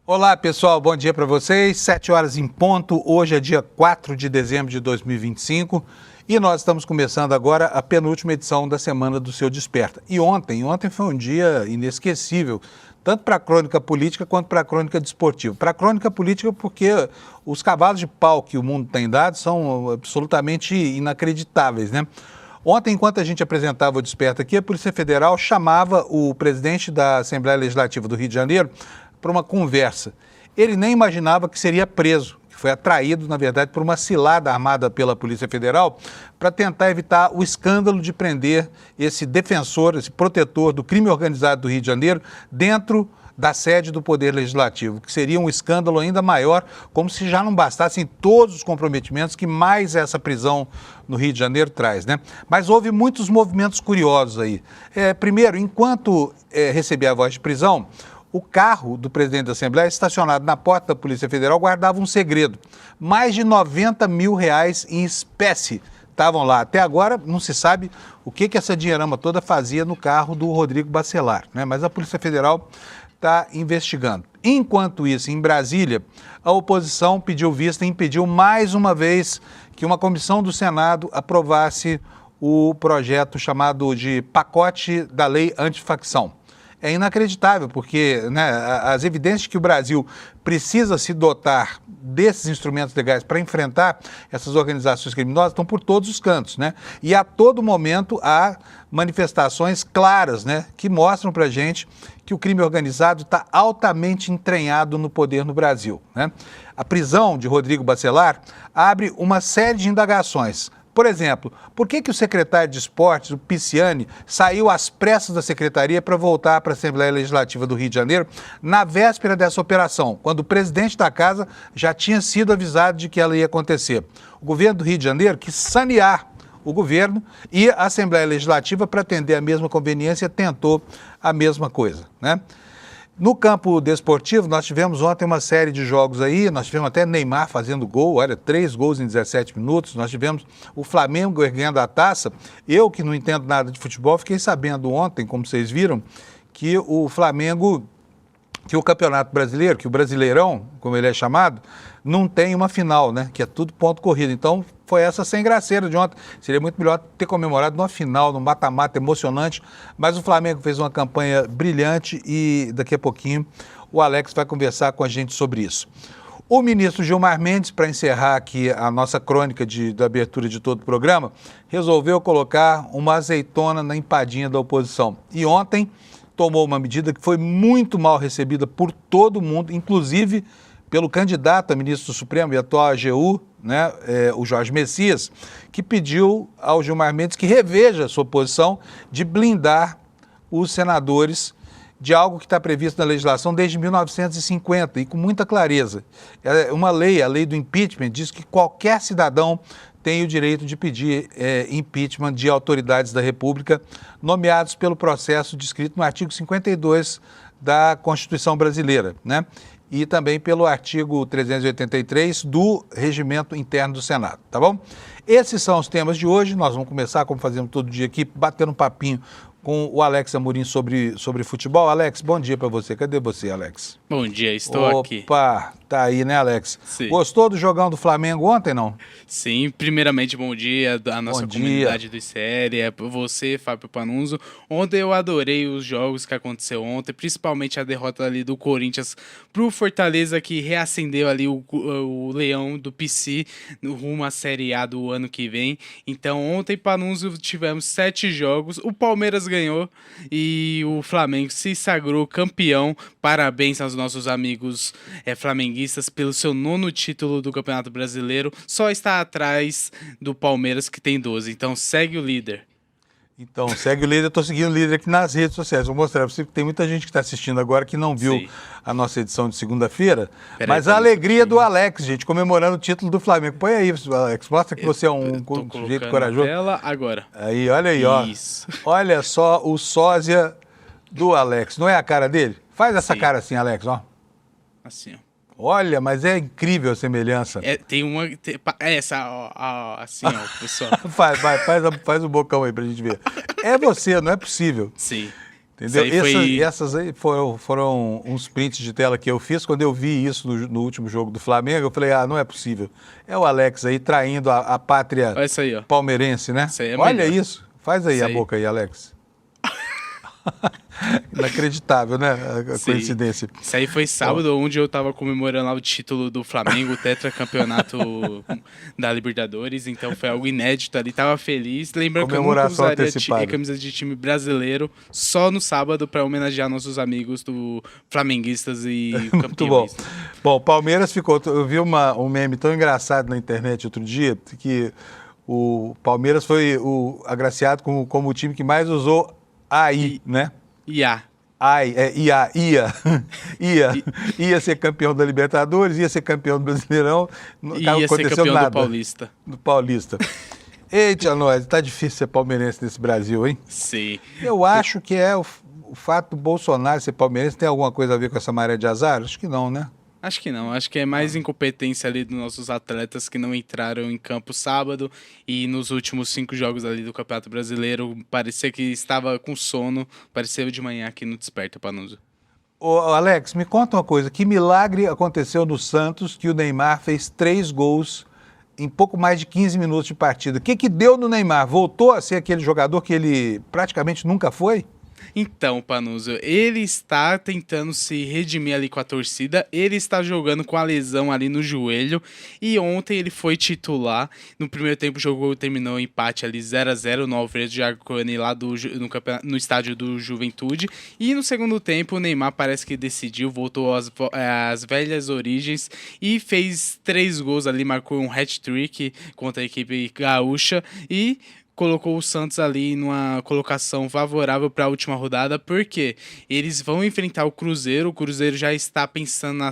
Olá, pessoal, bom dia para vocês. 7 horas em ponto, hoje é dia 4 de dezembro de 2025 e nós estamos começando agora a penúltima edição da Semana do Seu Desperta. E ontem foi um dia inesquecível, tanto para a crônica política quanto para a crônica desportiva. Para a crônica política porque os cavalos de pau que o mundo tem dado são absolutamente inacreditáveis, né? Ontem, enquanto a gente apresentava o Desperta aqui, a Polícia Federal chamava o presidente da Assembleia Legislativa do Rio de Janeiro para uma conversa. Ele nem imaginava que seria preso, que foi atraído, na verdade, por uma cilada armada pela Polícia Federal para tentar evitar o escândalo de prender esse defensor, esse protetor do crime organizado do Rio de Janeiro dentro da sede do Poder Legislativo, que seria um escândalo ainda maior, como se já não bastassem todos os comprometimentos que mais essa prisão no Rio de Janeiro traz, né? Mas houve muitos movimentos curiosos aí. Primeiro, enquanto recebia a voz de prisão, o carro do presidente da Assembleia, estacionado na porta da Polícia Federal, guardava um segredo. Mais de R$90 mil em espécie estavam lá. Até agora não se sabe o que essa dinheirama toda fazia no carro do Rodrigo Bacelar, né? Mas a Polícia Federal está investigando. Enquanto isso, em Brasília, a oposição pediu vista e impediu mais uma vez que uma comissão do Senado aprovasse o projeto chamado de pacote da lei antifacção. É inacreditável, porque né, as evidências que o Brasil precisa se dotar desses instrumentos legais para enfrentar essas organizações criminosas estão por todos os cantos, né? E a todo momento há manifestações claras, né, que mostram para a gente que o crime organizado está altamente entranhado no poder no Brasil, né? A prisão de Rodrigo Bacelar abre uma série de indagações. Por exemplo, por que o secretário de Esportes, o Pisciani, saiu às pressas da secretaria para voltar para a Assembleia Legislativa do Rio de Janeiro na véspera dessa operação, quando o presidente da casa já tinha sido avisado de que ela ia acontecer? O governo do Rio de Janeiro quis sanear o governo e a Assembleia Legislativa, para atender a mesma conveniência, tentou a mesma coisa, né? No campo desportivo, nós tivemos ontem uma série de jogos aí, nós tivemos até Neymar fazendo gol, olha, 3 gols em 17 minutos, nós tivemos o Flamengo erguendo a taça. Eu, que não entendo nada de futebol, fiquei sabendo ontem, como vocês viram, que o Flamengo, que o Campeonato Brasileiro, que o Brasileirão, como ele é chamado, não tem uma final, né? Que é tudo ponto corrido. Então, foi essa sem graceira de ontem. Seria muito melhor ter comemorado numa final, num mata-mata emocionante. Mas o Flamengo fez uma campanha brilhante e daqui a pouquinho o Alex vai conversar com a gente sobre isso. O ministro Gilmar Mendes, para encerrar aqui a nossa crônica da abertura de todo o programa, resolveu colocar uma azeitona na empadinha da oposição. E ontem tomou uma medida que foi muito mal recebida por todo mundo, inclusive pelo candidato a ministro do Supremo e atual AGU, né, o Jorge Messias, que pediu ao Gilmar Mendes que reveja a sua posição de blindar os senadores de algo que está previsto na legislação desde 1950 e com muita clareza. Uma lei, a lei do impeachment, diz que qualquer cidadão tem o direito de pedir impeachment de autoridades da República nomeados pelo processo descrito no artigo 52 da Constituição Brasileira, né? E também pelo artigo 383 do Regimento Interno do Senado, tá bom? Esses são os temas de hoje. Nós vamos começar, como fazemos todo dia aqui, batendo um papinho com o Alex Amorim sobre futebol. Alex, bom dia para você. Cadê você, Alex? Bom dia, estou aqui. Opa, tá aí, né, Alex? Sim. Gostou do jogão do Flamengo ontem, não? Sim, primeiramente, bom dia à nossa comunidade do ICL, você, Fábio Panunzo. Ontem eu adorei os jogos que aconteceu ontem, principalmente a derrota ali do Corinthians pro Fortaleza, que reacendeu ali o leão do PC rumo à Série A do ano que vem. Então, ontem, Panunzo, tivemos 7 jogos, o Palmeiras ganhou e o Flamengo se sagrou campeão. Parabéns aos nossos amigos flamenguistas pelo seu 9º título do Campeonato Brasileiro. Só está atrás do Palmeiras, que tem 12. Então segue o líder. Então, segue o líder. Eu estou seguindo o líder aqui nas redes sociais. Vou mostrar para você que tem muita gente que está assistindo agora que não viu a nossa edição de segunda-feira. Mas a alegria do Alex, gente, comemorando o título do Flamengo. Põe aí, Alex. Mostra que você é um sujeito corajoso. Tela agora. Aí, olha aí, ó. Isso. Olha só o sósia do Alex. Não é a cara dele? Faz essa cara assim, Alex, ó. Assim, ó. Olha, mas é incrível a semelhança. Tem uma... essa, ó, assim, ó, pessoal. Faz o bocão aí pra gente ver. É você, não é possível. Sim. Entendeu? Essas aí foram uns prints de tela que eu fiz. Quando eu vi isso no último jogo do Flamengo, eu falei, não é possível. É o Alex aí traindo a pátria aí, palmeirense, né? Isso aí é Olha melhor. isso. Faz aí a boca aí, Alex. Inacreditável, né? A coincidência. Isso aí foi sábado, onde eu tava comemorando lá o título do Flamengo, o tetracampeonato da Libertadores, então foi algo inédito ali, tava feliz. Lembrando que eu nunca usaria camisa de time brasileiro só no sábado para homenagear nossos amigos do flamenguistas e campeões. Muito bom. Bom, o Palmeiras ficou... Eu vi um meme tão engraçado na internet outro dia, que o Palmeiras foi agraciado como o time que mais usou AI, né? IA. Ia ser campeão da Libertadores, ia ser campeão do Brasileirão. Ia ser campeão nada. Do Paulista. Eita, nós, tá difícil ser palmeirense nesse Brasil, hein? Sim. Eu acho que o fato do Bolsonaro ser palmeirense tem alguma coisa a ver com essa maré de azar? Acho que não, né? Acho que não, acho que é mais incompetência ali dos nossos atletas que não entraram em campo sábado e nos últimos 5 jogos ali do Campeonato Brasileiro parecia que estava com sono, parecia de manhã aqui no Desperta, Panuso. Ô, Alex, me conta uma coisa, que milagre aconteceu no Santos que o Neymar fez 3 gols em pouco mais de 15 minutos de partida? O que deu no Neymar? Voltou a ser aquele jogador que ele praticamente nunca foi? Então, Panuso, ele está tentando se redimir ali com a torcida, ele está jogando com a lesão ali no joelho e ontem ele foi titular. No primeiro tempo o jogo terminou empate ali 0-0 no Alfredo Jaconi lá no estádio do Juventude, e no segundo tempo o Neymar parece que decidiu, voltou às velhas origens e fez 3 gols ali, marcou um hat-trick contra a equipe gaúcha e colocou o Santos ali numa colocação favorável para a última rodada, porque eles vão enfrentar o Cruzeiro já está pensando na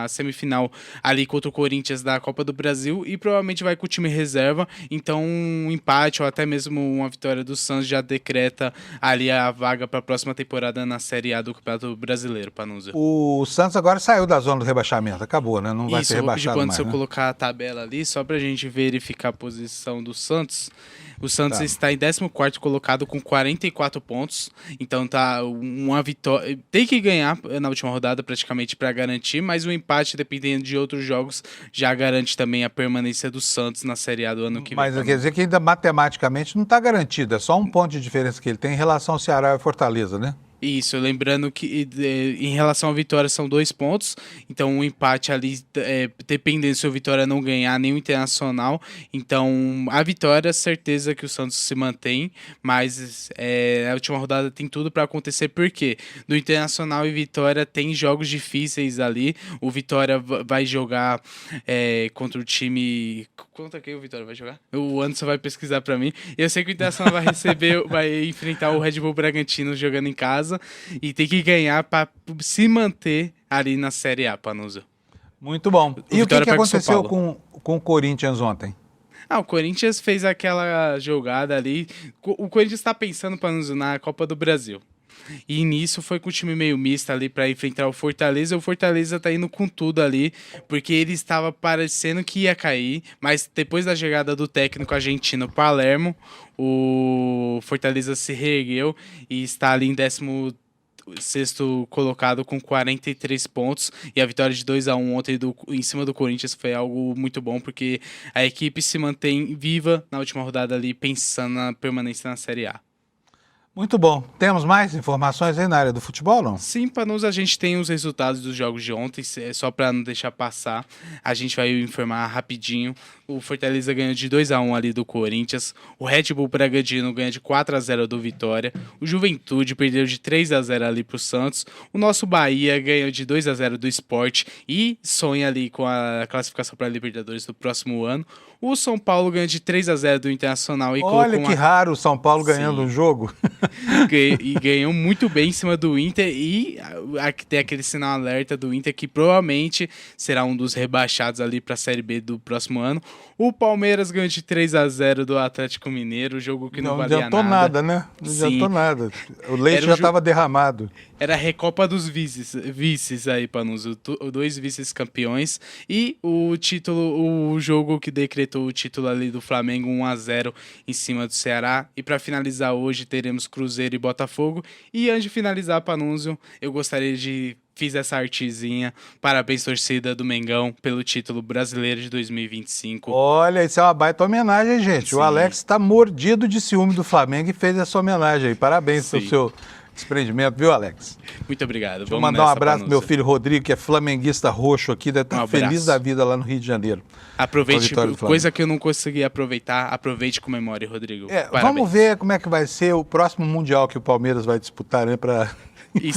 semifinal ali contra o Corinthians da Copa do Brasil e provavelmente vai com o time reserva, então um empate ou até mesmo uma vitória do Santos já decreta ali a vaga para a próxima temporada na Série A do Campeonato Brasileiro, Panusa. O Santos agora saiu da zona do rebaixamento, acabou, né? Não vai ser rebaixado mais, se eu colocar a tabela ali, só para a gente verificar a posição do Santos. O Santos está em 14º colocado com 44 pontos, então tá uma vitória, tem que ganhar na última rodada praticamente para garantir, mas o empate, dependendo de outros jogos, já garante também a permanência do Santos na Série A do ano que vem. Mas quer dizer que ainda matematicamente não está garantido, é só um ponto de diferença que ele tem em relação ao Ceará e Fortaleza, né? Isso, lembrando que em relação à vitória são 2 pontos, então o empate ali, dependendo se o Vitória não ganhar nem o Internacional, então a vitória, certeza que o Santos se mantém, mas a última rodada tem tudo para acontecer, porque no Internacional e Vitória tem jogos difíceis ali, o Vitória vai jogar contra o time... Contra quem o Vitória vai jogar? O Anderson vai pesquisar para mim, eu sei que o Internacional vai enfrentar o Red Bull Bragantino jogando em casa, e tem que ganhar para se manter ali na Série A, Panuso. Muito bom. E o que aconteceu com o Corinthians ontem? O Corinthians fez aquela jogada ali. O Corinthians está pensando, Panuso, na Copa do Brasil. E nisso foi com o time meio misto ali para enfrentar o Fortaleza. O Fortaleza tá indo com tudo ali, porque ele estava parecendo que ia cair, mas depois da chegada do técnico argentino Palermo, o Fortaleza se reergueu e está ali em 16º colocado com 43 pontos, e a vitória de 2-1 ontem em cima do Corinthians foi algo muito bom, porque a equipe se mantém viva na última rodada ali, pensando na permanência na Série A. Muito bom. Temos mais informações aí na área do futebol, não? Sim, Panuso, a gente tem os resultados dos jogos de ontem, só para não deixar passar, a gente vai informar rapidinho. O Fortaleza ganhou de 2-1 ali do Corinthians, o Red Bull Bragantino ganha de 4-0 do Vitória, o Juventude perdeu de 3-0 ali pro Santos, o nosso Bahia ganhou de 2-0 do Sport e sonha ali com a classificação para a Libertadores do próximo ano. O São Paulo ganhou de 3-0 do Internacional. Olha que raro o São Paulo ganhando um jogo. E ganhou muito bem em cima do Inter, e tem aquele sinal alerta do Inter que provavelmente será um dos rebaixados ali para a Série B do próximo ano. O Palmeiras ganhou de 3-0 do Atlético Mineiro, jogo que não valia nada. Não adiantou nada, né? Não adiantou nada. O leite já estava derramado. Era a Recopa dos vices aí, Panunzio. 2 vices-campeões e o jogo que decretou o título ali do Flamengo 1-0 em cima do Ceará. E para finalizar hoje teremos Cruzeiro e Botafogo. E antes de finalizar, Panunzio, eu gostaria de... Fiz essa artezinha. Parabéns, torcida do Mengão, pelo título brasileiro de 2025. Olha, isso é uma baita homenagem, gente. Sim. O Alex está mordido de ciúme do Flamengo e fez essa homenagem aí. Parabéns pelo seu desprendimento, viu, Alex? Muito obrigado. Vou mandar um abraço pro meu filho Rodrigo, que é flamenguista roxo aqui, deve estar feliz da vida lá no Rio de Janeiro. Aproveite, coisa que eu não consegui aproveitar, aproveite e comemore, Rodrigo. Vamos ver como é que vai ser o próximo Mundial que o Palmeiras vai disputar, né, para... E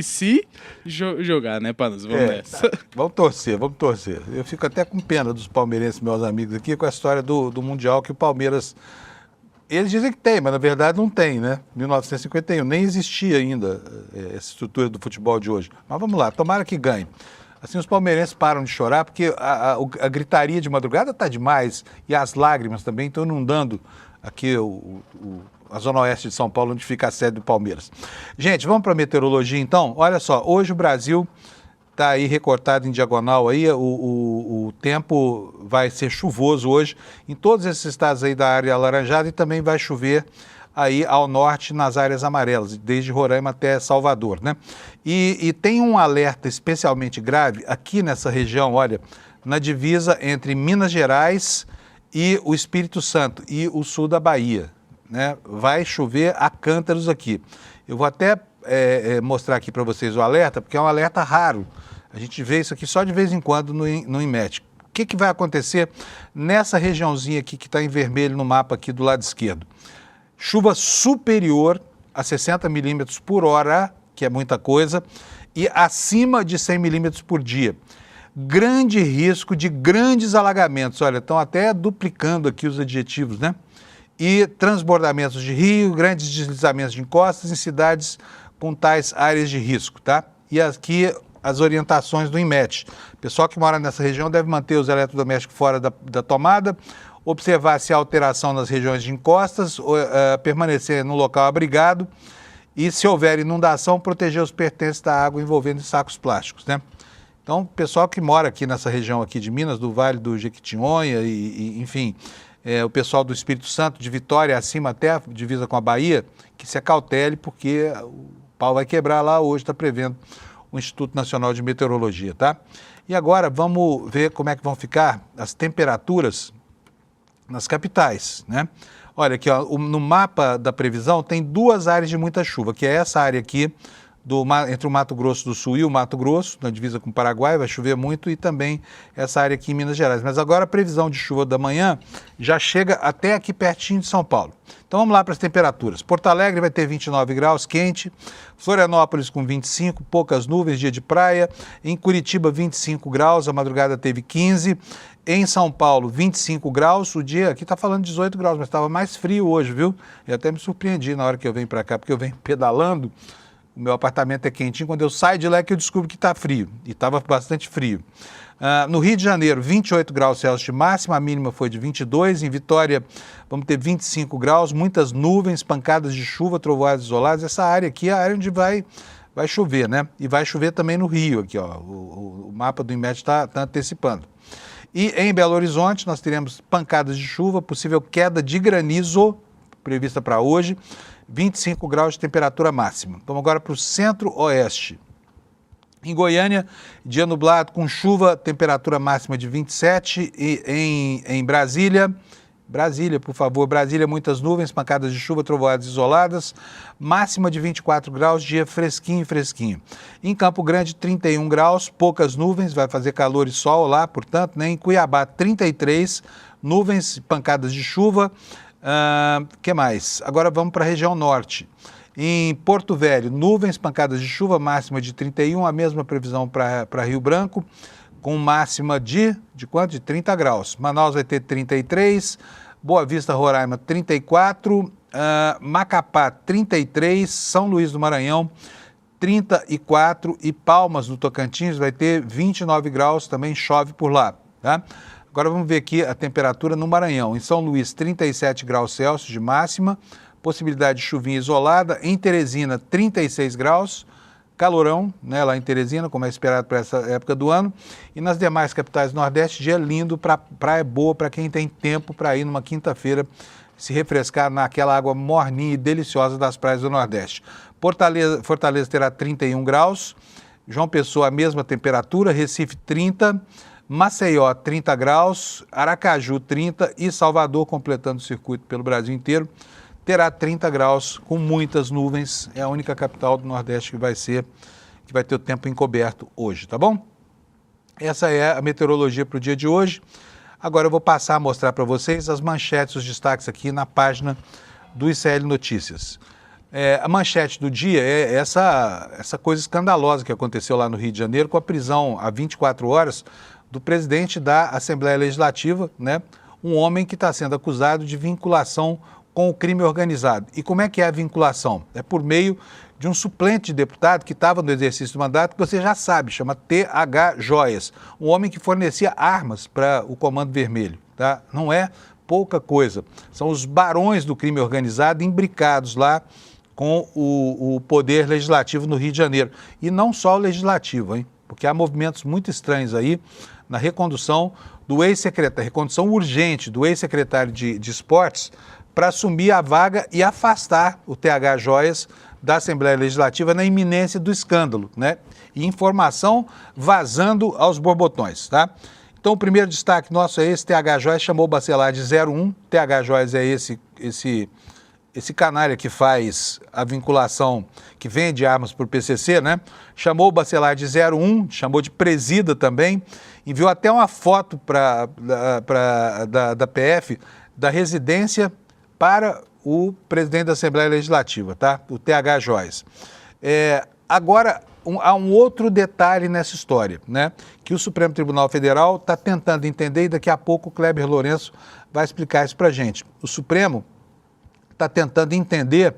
se jogar, né, Panunzio? Vamos nessa. Vamos torcer. Eu fico até com pena dos palmeirenses, meus amigos aqui, com a história do Mundial que o Palmeiras... Eles dizem que tem, mas na verdade não tem, né? 1951, nem existia ainda essa estrutura do futebol de hoje. Mas vamos lá, tomara que ganhe. Assim os palmeirenses param de chorar, porque a gritaria de madrugada está demais e as lágrimas também estão inundando aqui a Zona Oeste de São Paulo, onde fica a sede do Palmeiras. Gente, vamos para a meteorologia então? Olha só, hoje o Brasil está aí recortado em diagonal, aí o tempo vai ser chuvoso hoje em todos esses estados aí da área alaranjada e também vai chover aí ao norte nas áreas amarelas, desde Roraima até Salvador, né? E tem um alerta especialmente grave aqui nessa região, olha, na divisa entre Minas Gerais e o Espírito Santo e o sul da Bahia, né? Vai chover a cântaros aqui. Eu vou até mostrar aqui para vocês o alerta, porque é um alerta raro. A gente vê isso aqui só de vez em quando no INMET. O que vai acontecer nessa regiãozinha aqui que está em vermelho no mapa aqui do lado esquerdo? Chuva superior a 60 milímetros por hora, que é muita coisa, e acima de 100 milímetros por dia. Grande risco de grandes alagamentos. Olha, estão até duplicando aqui os adjetivos, né? E transbordamentos de rio, grandes deslizamentos de encostas em cidades com tais áreas de risco, tá? E aqui as orientações do INMET. O pessoal que mora nessa região deve manter os eletrodomésticos fora da tomada, observar se há alteração nas regiões de encostas, permanecer no local abrigado e, se houver inundação, proteger os pertences da água envolvendo sacos plásticos, né? Então, o pessoal que mora aqui nessa região aqui de Minas, do Vale do Jequitinhonha enfim, o pessoal do Espírito Santo, de Vitória, acima até a divisa com a Bahia, que se acautele, porque o pau vai quebrar lá hoje, está prevendo o Instituto Nacional de Meteorologia, tá? E agora vamos ver como é que vão ficar as temperaturas nas capitais, né? Olha aqui, ó, no mapa da previsão tem 2 áreas de muita chuva, que é essa área aqui entre o Mato Grosso do Sul e o Mato Grosso, na divisa com o Paraguai, vai chover muito, e também essa área aqui em Minas Gerais. Mas agora a previsão de chuva da manhã já chega até aqui pertinho de São Paulo. Então vamos lá para as temperaturas. Porto Alegre vai ter 29 graus, quente. Florianópolis com 25, poucas nuvens, dia de praia. Em Curitiba, 25 graus, a madrugada teve 15. Em São Paulo, 25 graus, o dia aqui está falando 18 graus, mas estava mais frio hoje, viu? Eu até me surpreendi na hora que eu venho para cá, porque eu venho pedalando. O meu apartamento é quentinho, quando eu saio de lá é que eu descubro que está frio, e estava bastante frio. No Rio de Janeiro, 28 graus Celsius de máxima, a mínima foi de 22. Em Vitória, vamos ter 25 graus, muitas nuvens, pancadas de chuva, trovoadas isoladas. Essa área aqui é a área onde vai chover, né? E vai chover também no Rio, aqui, ó. O mapa do INMET está antecipando. E em Belo Horizonte, nós teremos pancadas de chuva, possível queda de granizo, prevista para hoje. 25 graus de temperatura máxima. Vamos agora para o centro-oeste. Em Goiânia, dia nublado com chuva, temperatura máxima de 27. E em Brasília, por favor, Brasília, muitas nuvens, pancadas de chuva, trovoadas isoladas, máxima de 24 graus, dia fresquinho. Em Campo Grande, 31 graus, poucas nuvens, vai fazer calor e sol lá, portanto, né? Em Cuiabá, 33, nuvens, pancadas de chuva. Que mais? Agora vamos para a região norte. Em Porto Velho, nuvens, pancadas de chuva, máxima de 31, a mesma previsão para Rio Branco, com máxima de quanto? De 30 graus. Manaus vai ter 33, Boa Vista, Roraima, 34, Macapá, 33, São Luís do Maranhão, 34 e Palmas, do Tocantins, vai ter 29 graus, também chove por lá, tá? Agora vamos ver aqui a temperatura no Maranhão. Em São Luís, 37 graus Celsius de máxima, possibilidade de chuvinha isolada. Em Teresina, 36 graus, calorão, né, lá em Teresina, como é esperado para essa época do ano. E nas demais capitais do Nordeste, dia lindo, praia boa para quem tem tempo para ir numa quinta-feira se refrescar naquela água morninha e deliciosa das praias do Nordeste. Fortaleza terá 31 graus, João Pessoa a mesma temperatura, Recife 30, Maceió 30 graus, Aracaju 30 e Salvador, completando o circuito pelo Brasil inteiro, terá 30 graus com muitas nuvens. É a única capital do Nordeste que vai ter o tempo encoberto hoje, tá bom? Essa é a meteorologia para o dia de hoje. Agora eu vou passar a mostrar para vocês as manchetes, os destaques aqui na página do ICL Notícias. A manchete do dia é essa coisa escandalosa que aconteceu lá no Rio de Janeiro com a prisão há 24 horas do presidente da Assembleia Legislativa, né? Um homem que está sendo acusado de vinculação com o crime organizado. E como é que é a vinculação? É por meio de um suplente de deputado que estava no exercício do mandato, que você já sabe, chama T.H. Joias, um homem que fornecia armas para o Comando Vermelho, tá? Não é pouca coisa. São os barões do crime organizado imbricados lá com o poder legislativo no Rio de Janeiro. E não só o legislativo, hein? Porque há movimentos muito estranhos aí na recondução do ex-secretário, recondução urgente do ex-secretário de Esportes para assumir a vaga e afastar o T.H. Joias da Assembleia Legislativa na iminência do escândalo, né? E informação vazando aos borbotões, tá? Então, o primeiro destaque nosso é esse: T.H. Joias chamou o Bacelar de 01. T.H. Joias é esse canalha que faz a vinculação, que vende armas para o PCC, né? Chamou o Bacelar de 01, chamou de presida também, enviou até uma foto da PF, da residência para o presidente da Assembleia Legislativa, tá? O T.H. Joias. Agora, há um outro detalhe nessa história, né? Que o Supremo Tribunal Federal está tentando entender e daqui a pouco o Kleber Lourenço vai explicar isso para a gente. O Supremo está tentando entender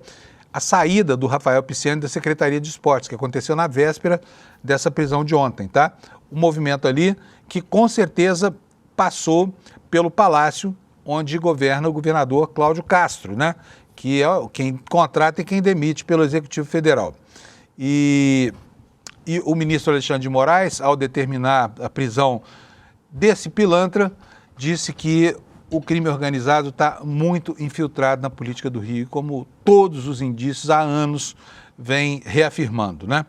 a saída do Rafael Pisciani da Secretaria de Esportes, que aconteceu na véspera dessa prisão de ontem, tá? Um movimento ali que com certeza passou pelo Palácio, onde governa o governador Cláudio Castro, né? Que é quem contrata e quem demite pelo Executivo Federal. E o ministro Alexandre de Moraes, ao determinar a prisão desse pilantra, disse que o crime organizado está muito infiltrado na política do Rio, como todos os indícios há anos vêm reafirmando, né?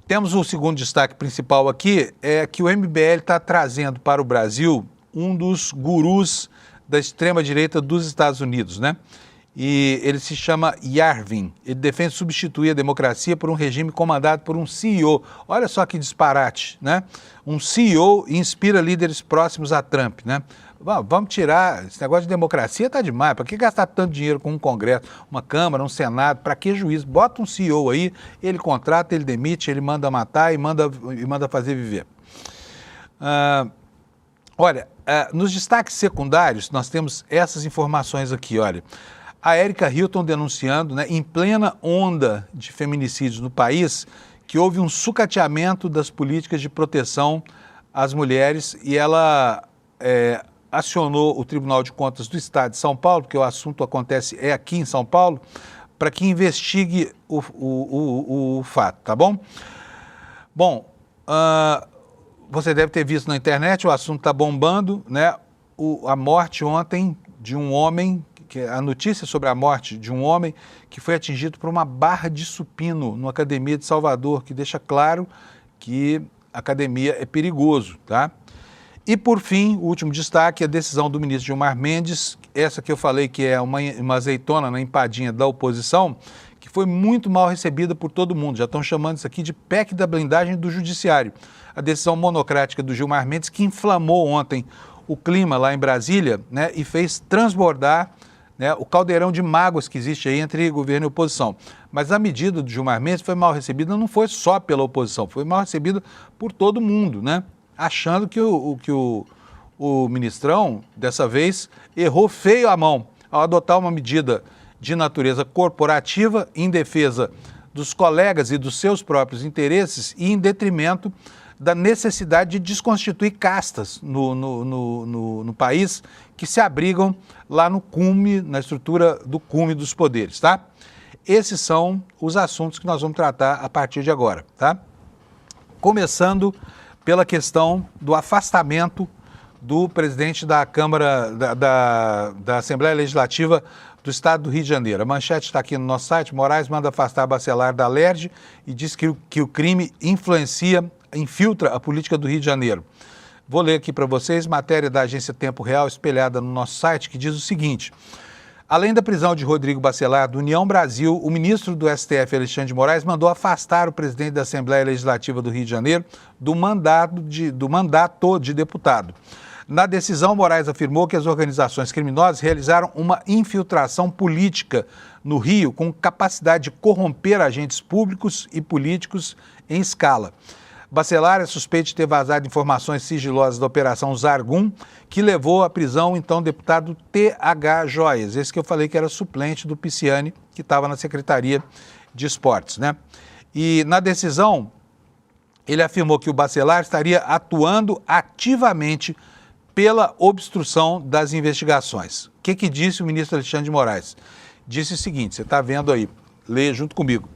Temos um segundo destaque principal aqui, é que o MBL está trazendo para o Brasil um dos gurus da extrema-direita dos Estados Unidos, né? E ele se chama Yarvin. Ele defende substituir a democracia por um regime comandado por um CEO. Olha só que disparate, né? Um CEO inspira líderes próximos a Trump, né? Vamos tirar, esse negócio de democracia tá demais. Para que gastar tanto dinheiro com um Congresso, uma Câmara, um Senado? Para que juiz? Bota um CEO aí, ele contrata, ele demite, ele manda matar e manda fazer viver. Olha, nos destaques secundários, nós temos essas informações aqui, olha. A Erika Hilton denunciando, né, em plena onda de feminicídios no país, que houve um sucateamento das políticas de proteção às mulheres e ela acionou o Tribunal de Contas do Estado de São Paulo, porque o assunto acontece aqui em São Paulo, para que investigue o fato, tá bom? Bom, você deve ter visto na internet, o assunto está bombando, né? A morte ontem de um homem, a notícia sobre a morte de um homem que foi atingido por uma barra de supino numa academia de Salvador, que deixa claro que a academia é perigoso, tá? E, por fim, o último destaque, a decisão do ministro Gilmar Mendes, essa que eu falei que é uma azeitona na empadinha da oposição, que foi muito mal recebida por todo mundo. Já estão chamando isso aqui de PEC da blindagem do judiciário. A decisão monocrática do Gilmar Mendes, que inflamou ontem o clima lá em Brasília, né, e fez transbordar, né, o caldeirão de mágoas que existe aí entre governo e oposição. Mas a medida do Gilmar Mendes foi mal recebida, não foi só pela oposição, foi mal recebida por todo mundo, né? Achando que o ministrão, dessa vez, errou feio a mão ao adotar uma medida de natureza corporativa em defesa dos colegas e dos seus próprios interesses e em detrimento da necessidade de desconstituir castas no país que se abrigam lá no cume, na estrutura do cume dos poderes, tá? Esses são os assuntos que nós vamos tratar a partir de agora, tá? Começando pela questão do afastamento do presidente da Câmara, da Assembleia Legislativa do Estado do Rio de Janeiro. A manchete está aqui no nosso site. Moraes manda afastar Bacelar da Alerj e diz que o crime infiltra a política do Rio de Janeiro. Vou ler aqui para vocês, matéria da agência Tempo Real, espelhada no nosso site, que diz o seguinte: além da prisão de Rodrigo Bacelar do União Brasil, o ministro do STF, Alexandre de Moraes, mandou afastar o presidente da Assembleia Legislativa do Rio de Janeiro do mandato de deputado. Na decisão, Moraes afirmou que as organizações criminosas realizaram uma infiltração política no Rio com capacidade de corromper agentes públicos e políticos em escala. Bacelar é suspeito de ter vazado informações sigilosas da Operação Zargum, que levou à prisão o então deputado T.H. Joias, esse que eu falei que era suplente do Pisciani, que estava na Secretaria de Esportes, né? E na decisão, ele afirmou que o Bacelar estaria atuando ativamente pela obstrução das investigações. O que disse o ministro Alexandre de Moraes? Disse o seguinte, você está vendo aí, lê junto comigo.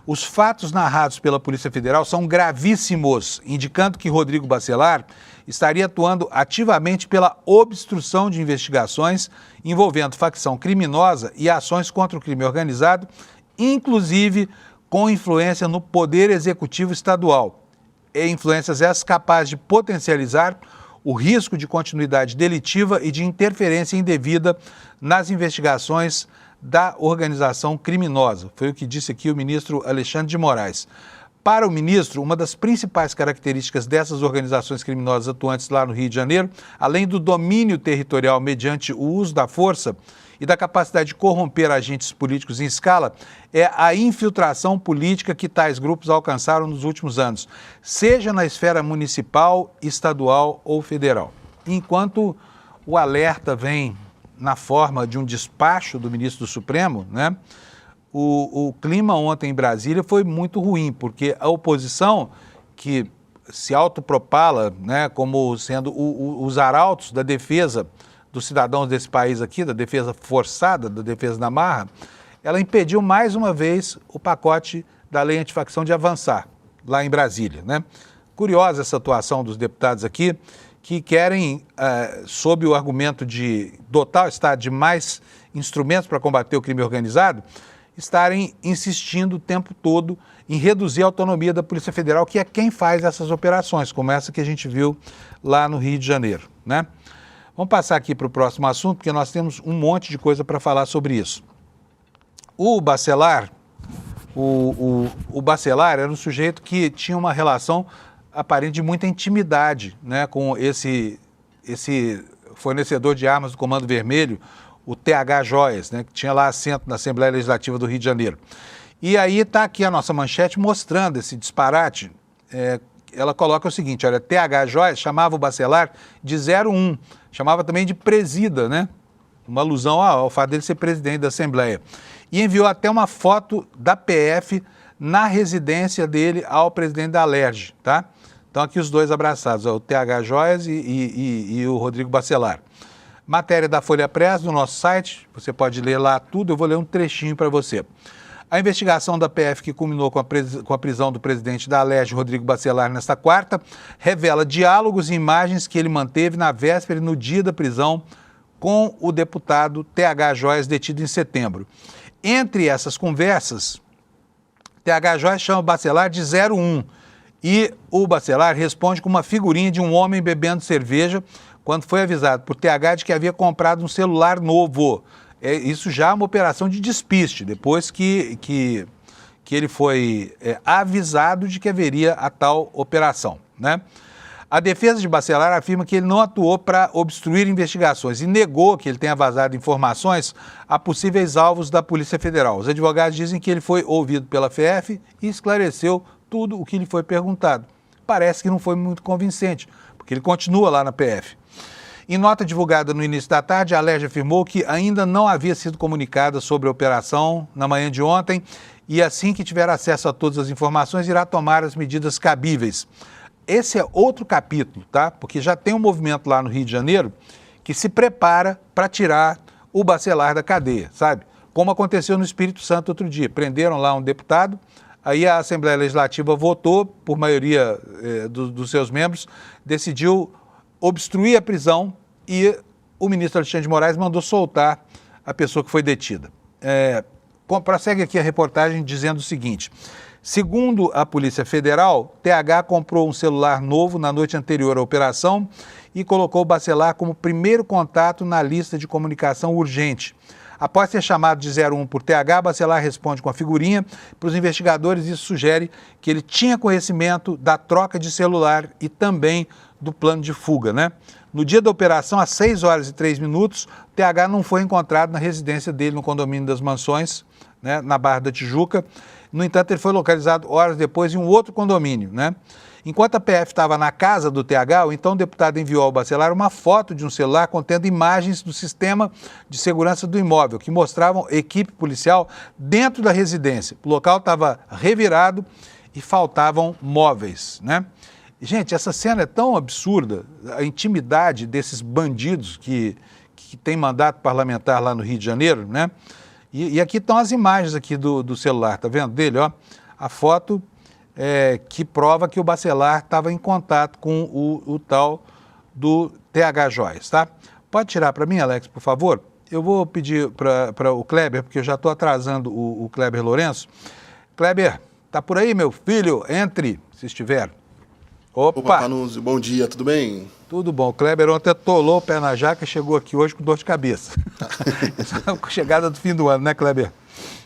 Os fatos narrados pela Polícia Federal são gravíssimos, indicando que Rodrigo Bacelar estaria atuando ativamente pela obstrução de investigações envolvendo facção criminosa e ações contra o crime organizado, inclusive com influência no Poder Executivo Estadual. E influências essas capazes de potencializar o risco de continuidade delitiva e de interferência indevida nas investigações da organização criminosa. Foi o que disse aqui o ministro Alexandre de Moraes. Para o ministro, uma das principais características dessas organizações criminosas atuantes lá no Rio de Janeiro, além do domínio territorial mediante o uso da força e da capacidade de corromper agentes políticos em escala, é a infiltração política que tais grupos alcançaram nos últimos anos, seja na esfera municipal, estadual ou federal. Enquanto o alerta vem na forma de um despacho do ministro do Supremo, né, o clima ontem em Brasília foi muito ruim, porque a oposição, que se autopropala, né, como sendo os arautos da defesa dos cidadãos desse país aqui, da defesa forçada, da defesa da marra, ela impediu mais uma vez o pacote da lei antifacção de avançar lá em Brasília, né? Curiosa essa atuação dos deputados aqui, que querem, sob o argumento de dotar o Estado de mais instrumentos para combater o crime organizado, estarem insistindo o tempo todo em reduzir a autonomia da Polícia Federal, que é quem faz essas operações, como essa que a gente viu lá no Rio de Janeiro, né? Vamos passar aqui para o próximo assunto, porque nós temos um monte de coisa para falar sobre isso. O Bacelar, o Bacelar era um sujeito que tinha uma relação aparente de muita intimidade, né, com esse fornecedor de armas do Comando Vermelho, o T.H. Joias, né, que tinha lá assento na Assembleia Legislativa do Rio de Janeiro. E aí está aqui a nossa manchete mostrando esse disparate. Ela coloca o seguinte, olha, T.H. Joias chamava o Bacelar de 01, chamava também de presida, né? Uma alusão ao fato dele ser presidente da Assembleia. E enviou até uma foto da PF na residência dele ao presidente da Alerj, tá? Então aqui os dois abraçados, ó, o T.H. Joias e o Rodrigo Bacelar. Matéria da Folha Press, no nosso site, você pode ler lá tudo, eu vou ler um trechinho para você. A investigação da PF, que culminou com a prisão do presidente da Alerj, Rodrigo Bacelar, nesta quarta, revela diálogos e imagens que ele manteve na véspera e no dia da prisão com o deputado T.H. Joias, detido em setembro. Entre essas conversas, T.H. Joias chama Bacelar de 01 e o Bacelar responde com uma figurinha de um homem bebendo cerveja quando foi avisado por T.H. de que havia comprado um celular novo. Isso já é uma operação de despiste, depois que ele foi avisado de que haveria a tal operação, né? A defesa de Bacelar afirma que ele não atuou para obstruir investigações e negou que ele tenha vazado informações a possíveis alvos da Polícia Federal. Os advogados dizem que ele foi ouvido pela PF e esclareceu tudo o que lhe foi perguntado. Parece que não foi muito convincente, porque ele continua lá na PF. Em nota divulgada no início da tarde, a Alerj afirmou que ainda não havia sido comunicada sobre a operação na manhã de ontem e assim que tiver acesso a todas as informações, irá tomar as medidas cabíveis. Esse é outro capítulo, tá? Porque já tem um movimento lá no Rio de Janeiro que se prepara para tirar o Bacelar da cadeia, sabe? como aconteceu no Espírito Santo outro dia. Prenderam lá um deputado, aí a Assembleia Legislativa votou, por maioria dos seus membros, decidiu obstruir a prisão e o ministro Alexandre de Moraes mandou soltar a pessoa que foi detida. Prossegue aqui a reportagem dizendo o seguinte: segundo a Polícia Federal, TH comprou um celular novo na noite anterior à operação e colocou o Bacelar como primeiro contato na lista de comunicação urgente. Após ser chamado de 01 por TH, Bacelar responde com a figurinha. Para os investigadores, isso sugere que ele tinha conhecimento da troca de celular e também do plano de fuga, né? No dia da operação, às 6h03, TH não foi encontrado na residência dele no condomínio das Mansões, né, na Barra da Tijuca. No entanto, ele foi localizado horas depois em um outro condomínio, né? Enquanto a PF estava na casa do TH, o então deputado enviou ao Bacelar uma foto de um celular contendo imagens do sistema de segurança do imóvel, que mostravam equipe policial dentro da residência. O local estava revirado e faltavam móveis, né? Gente, essa cena é tão absurda, a intimidade desses bandidos que têm mandato parlamentar lá no Rio de Janeiro, né? E aqui estão as imagens aqui do celular, tá vendo dele, ó? A foto que prova que o Bacelar estava em contato com o tal do TH Joias, tá? Pode tirar para mim, Alex, por favor? Eu vou pedir para o Kleber, porque eu já estou atrasando o Kleber Lourenço. Kleber, tá por aí, meu filho? Entre, se estiver. Opa, Panunzio, bom dia, tudo bem? Tudo bom. O Kleber ontem atolou o pé na jaca e chegou aqui hoje com dor de cabeça. Com chegada do fim do ano, né, Kleber?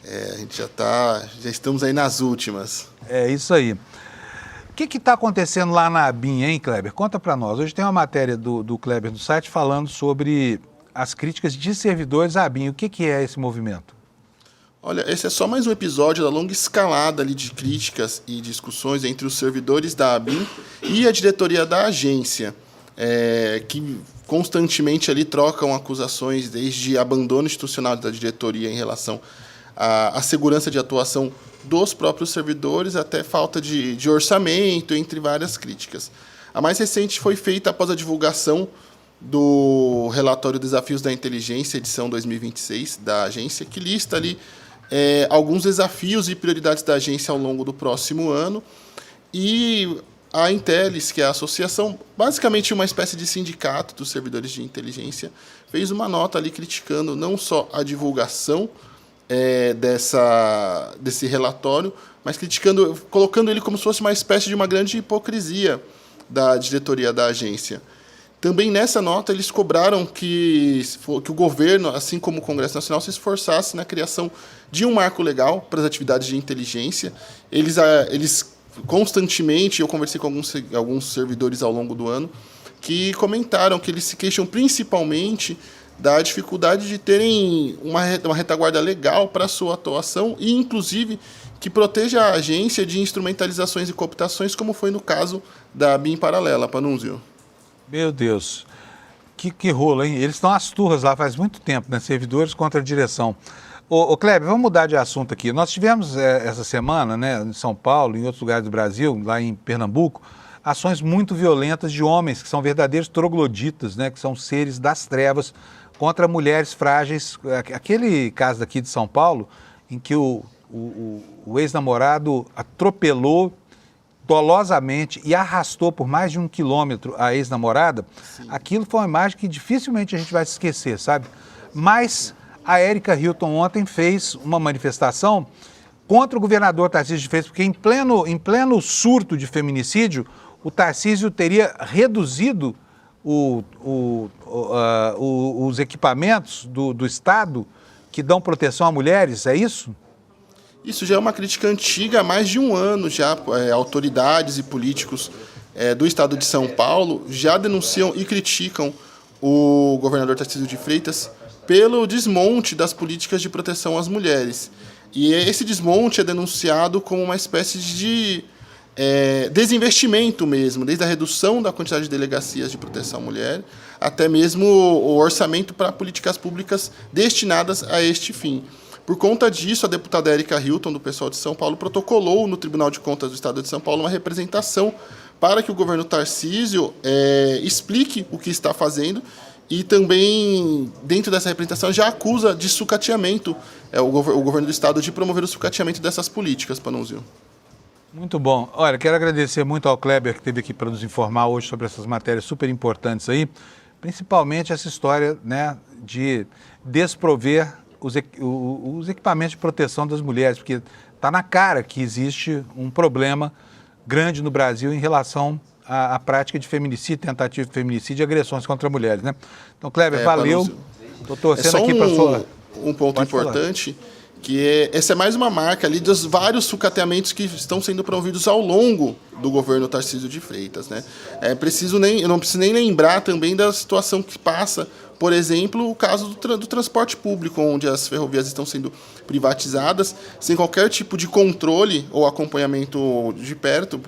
A gente já estamos aí nas últimas. É isso aí. O que está acontecendo lá na ABIN, hein, Kleber? Conta para nós. Hoje tem uma matéria do Kleber no site falando sobre as críticas de servidores à ABIN. O que é esse movimento? Olha, esse é só mais um episódio da longa escalada ali de críticas e discussões entre os servidores da ABIN e a diretoria da agência, que constantemente ali trocam acusações desde abandono institucional da diretoria em relação à segurança de atuação dos próprios servidores até falta de orçamento, entre várias críticas. A mais recente foi feita após a divulgação do relatório Desafios da Inteligência, edição 2026 da agência, que lista ali alguns desafios e prioridades da agência ao longo do próximo ano. E a Intelis, que é a associação, basicamente uma espécie de sindicato dos servidores de inteligência, fez uma nota ali criticando não só a divulgação desse relatório, mas colocando ele como se fosse uma espécie de uma grande hipocrisia da diretoria da agência. Também nessa nota eles cobraram que o governo, assim como o Congresso Nacional, se esforçasse na criação de um marco legal para as atividades de inteligência. Eles constantemente, eu conversei com alguns servidores ao longo do ano, que comentaram que eles se queixam principalmente da dificuldade de terem uma retaguarda legal para a sua atuação e, inclusive, que proteja a agência de instrumentalizações e cooptações, como foi no caso da ABIN Paralela, Panunzio. Meu Deus, que rolo, hein? Eles estão às turras lá faz muito tempo, né? Servidores contra a direção. Ô Kleber, vamos mudar de assunto aqui. Nós tivemos essa semana, né, em São Paulo, em outros lugares do Brasil, lá em Pernambuco, ações muito violentas de homens que são verdadeiros trogloditas, né, que são seres das trevas, contra mulheres frágeis. Aquele caso daqui de São Paulo, em que o ex-namorado atropelou dolosamente e arrastou por mais de 1 quilômetro a ex-namorada, aquilo foi uma imagem que dificilmente a gente vai se esquecer, sabe? Mas a Erika Hilton ontem fez uma manifestação contra o governador Tarcísio de Freitas, porque em pleno surto de feminicídio, o Tarcísio teria reduzido os equipamentos do Estado que dão proteção a mulheres, é isso? Isso já é uma crítica antiga, há mais de um ano já. Autoridades e políticos do Estado de São Paulo já denunciam e criticam o governador Tarcísio de Freitas pelo desmonte das políticas de proteção às mulheres. E esse desmonte é denunciado como uma espécie de desinvestimento mesmo, desde a redução da quantidade de delegacias de proteção à mulher, até mesmo o orçamento para políticas públicas destinadas a este fim. Por conta disso, a deputada Erika Hilton, do pessoal de São Paulo, protocolou no Tribunal de Contas do Estado de São Paulo uma representação para que o governo Tarcísio explique o que está fazendo e também, dentro dessa representação, já acusa de sucateamento o governo do Estado de promover o sucateamento dessas políticas, Panunzio. Muito bom. Olha, quero agradecer muito ao Kleber que esteve aqui para nos informar hoje sobre essas matérias super importantes aí, principalmente essa história, né, de desprover os equipamentos de proteção das mulheres, porque está na cara que existe um problema grande no Brasil em relação à prática de feminicídio, tentativa de feminicídio e agressões contra mulheres, né? Então, Kleber, valeu. Estou torcendo aqui para a sua... Um ponto Pode importante, que essa é mais uma marca ali dos vários sucateamentos que estão sendo promovidos ao longo do governo Tarcísio de Freitas, né? Eu não preciso nem lembrar também da situação que passa, por exemplo, o caso do transporte público, onde as ferrovias estão sendo privatizadas, sem qualquer tipo de controle ou acompanhamento de perto,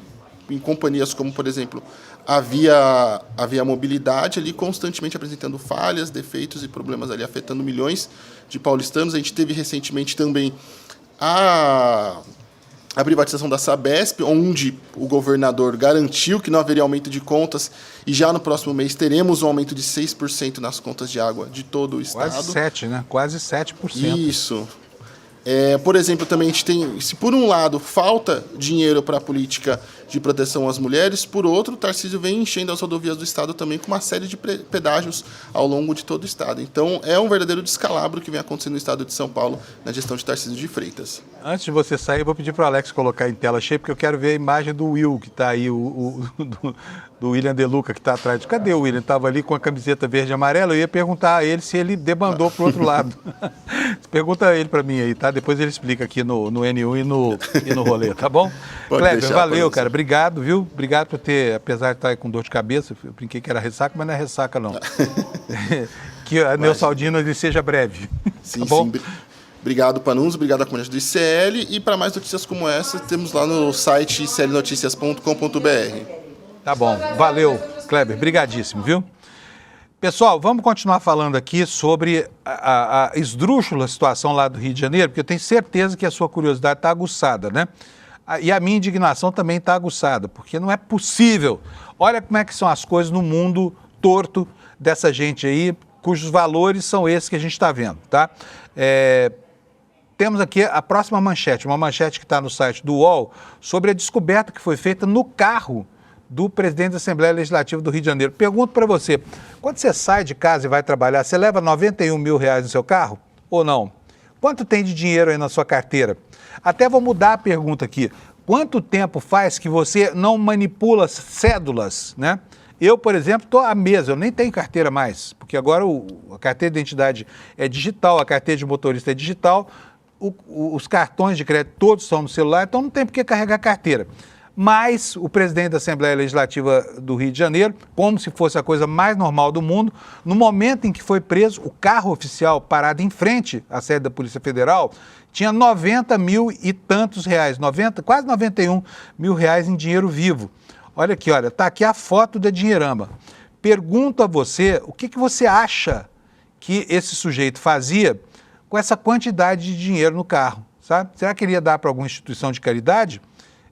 em companhias como, por exemplo, a Via Mobilidade, ali constantemente apresentando falhas, defeitos e problemas ali afetando milhões de paulistanos. A gente teve recentemente também a privatização da Sabesp, onde o governador garantiu que não haveria aumento de contas, e já no próximo mês teremos um aumento de 6% nas contas de água de todo o estado. Quase 7%, né? Quase 7%. Isso. Por exemplo, também a gente tem, se por um lado falta dinheiro para a política de proteção às mulheres, por outro, o Tarcísio vem enchendo as rodovias do estado também com uma série de pedágios ao longo de todo o estado. Então, é um verdadeiro descalabro que vem acontecendo no estado de São Paulo na gestão de Tarcísio de Freitas. Antes de você sair, eu vou pedir para o Alex colocar em tela cheia, porque eu quero ver a imagem do Will, que está aí, do William De Luca, que está atrás. Cadê o William? Estava ali com a camiseta verde e amarela. Eu ia perguntar a ele se ele debandou para o outro lado. Pergunta ele para mim aí, tá? Depois ele explica aqui no N1 e no rolê, tá bom? Kleber, valeu, cara. Obrigado, viu? Obrigado por ter, apesar de estar aí com dor de cabeça, eu brinquei que era ressaca, mas não é ressaca, não. Que a Neosaldina ele seja breve. Sim, tá bom? Sim. Obrigado, Panunzio. Obrigado à comunidade do ICL. E para mais notícias como essa, temos lá no site iclnoticias.com.br. Tá bom. Valeu, Kleber. Brigadíssimo, viu? Pessoal, vamos continuar falando aqui sobre a esdrúxula situação lá do Rio de Janeiro, porque eu tenho certeza que a sua curiosidade está aguçada, né? E a minha indignação também está aguçada, porque não é possível. Olha como é que são as coisas no mundo torto dessa gente aí, cujos valores são esses que a gente está vendo, tá? Temos aqui a próxima manchete, uma manchete que está no site do UOL, sobre a descoberta que foi feita no carro do presidente da Assembleia Legislativa do Rio de Janeiro. Pergunto para você, quando você sai de casa e vai trabalhar, você leva 91 mil reais no seu carro ou não? Quanto tem de dinheiro aí na sua carteira? Até vou mudar a pergunta aqui. Quanto tempo faz que você não manipula cédulas, né? Eu, por exemplo, estou há meses, eu nem tenho carteira mais, porque agora a carteira de identidade é digital, a carteira de motorista é digital, os cartões de crédito todos são no celular, então não tem por que carregar carteira. Mas o presidente da Assembleia Legislativa do Rio de Janeiro, como se fosse a coisa mais normal do mundo, no momento em que foi preso, o carro oficial parado em frente à sede da Polícia Federal tinha 90 mil e tantos reais, quase 91 mil reais em dinheiro vivo. Olha aqui, olha, está aqui a foto da dinheirama. Pergunto a você, o que você acha que esse sujeito fazia com essa quantidade de dinheiro no carro, sabe? Será que ele ia dar para alguma instituição de caridade?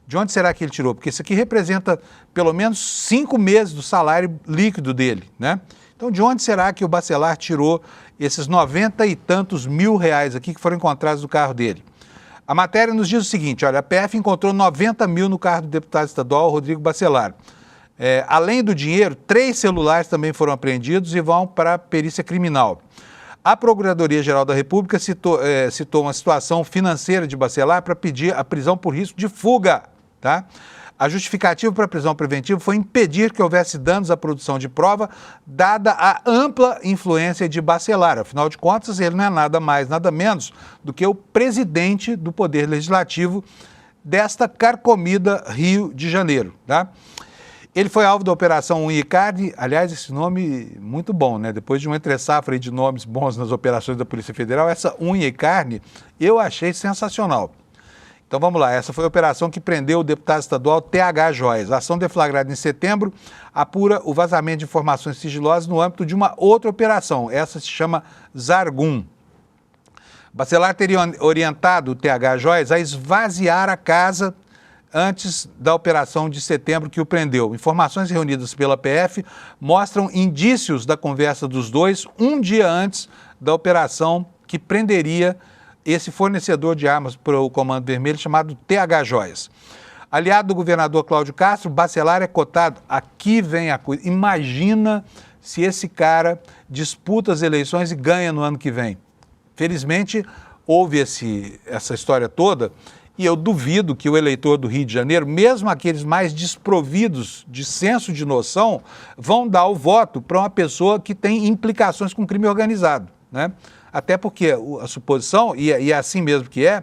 De onde será que ele tirou? Porque isso aqui representa pelo menos 5 meses do salário líquido dele, né? Então, de onde será que o Bacelar tirou esses 90 e tantos mil reais aqui que foram encontrados no carro dele? A matéria nos diz o seguinte, olha, a PF encontrou 90 mil no carro do deputado estadual Rodrigo Bacelar. Além do dinheiro, 3 celulares também foram apreendidos e vão para a perícia criminal. A Procuradoria-Geral da República citou uma situação financeira de Bacelar para pedir a prisão por risco de fuga, tá? A justificativa para a prisão preventiva foi impedir que houvesse danos à produção de prova, dada a ampla influência de Bacelar. Afinal de contas, ele não é nada mais, nada menos do que o presidente do Poder Legislativo desta carcomida Rio de Janeiro, tá? Ele foi alvo da Operação Unha e Carne, aliás, esse nome muito bom, né? Depois de uma entre-safra de nomes bons nas operações da Polícia Federal, essa Unha e Carne eu achei sensacional. Então vamos lá, essa foi a operação que prendeu o deputado estadual TH Joias. A ação deflagrada em setembro apura o vazamento de informações sigilosas no âmbito de uma outra operação, essa se chama Zargum. Bacelar teria orientado o TH Joias a esvaziar a casa antes da operação de setembro que o prendeu. Informações reunidas pela PF mostram indícios da conversa dos dois um dia antes da operação que prenderia esse fornecedor de armas para o Comando Vermelho chamado TH Joias. Aliado do governador Cláudio Castro, Bacelar é cotado. Aqui vem a coisa. Imagina se esse cara disputa as eleições e ganha no ano que vem. Felizmente, houve essa história toda e eu duvido que o eleitor do Rio de Janeiro, mesmo aqueles mais desprovidos de senso de noção, vão dar o voto para uma pessoa que tem implicações com crime organizado, né? Até porque a suposição, e é assim mesmo que é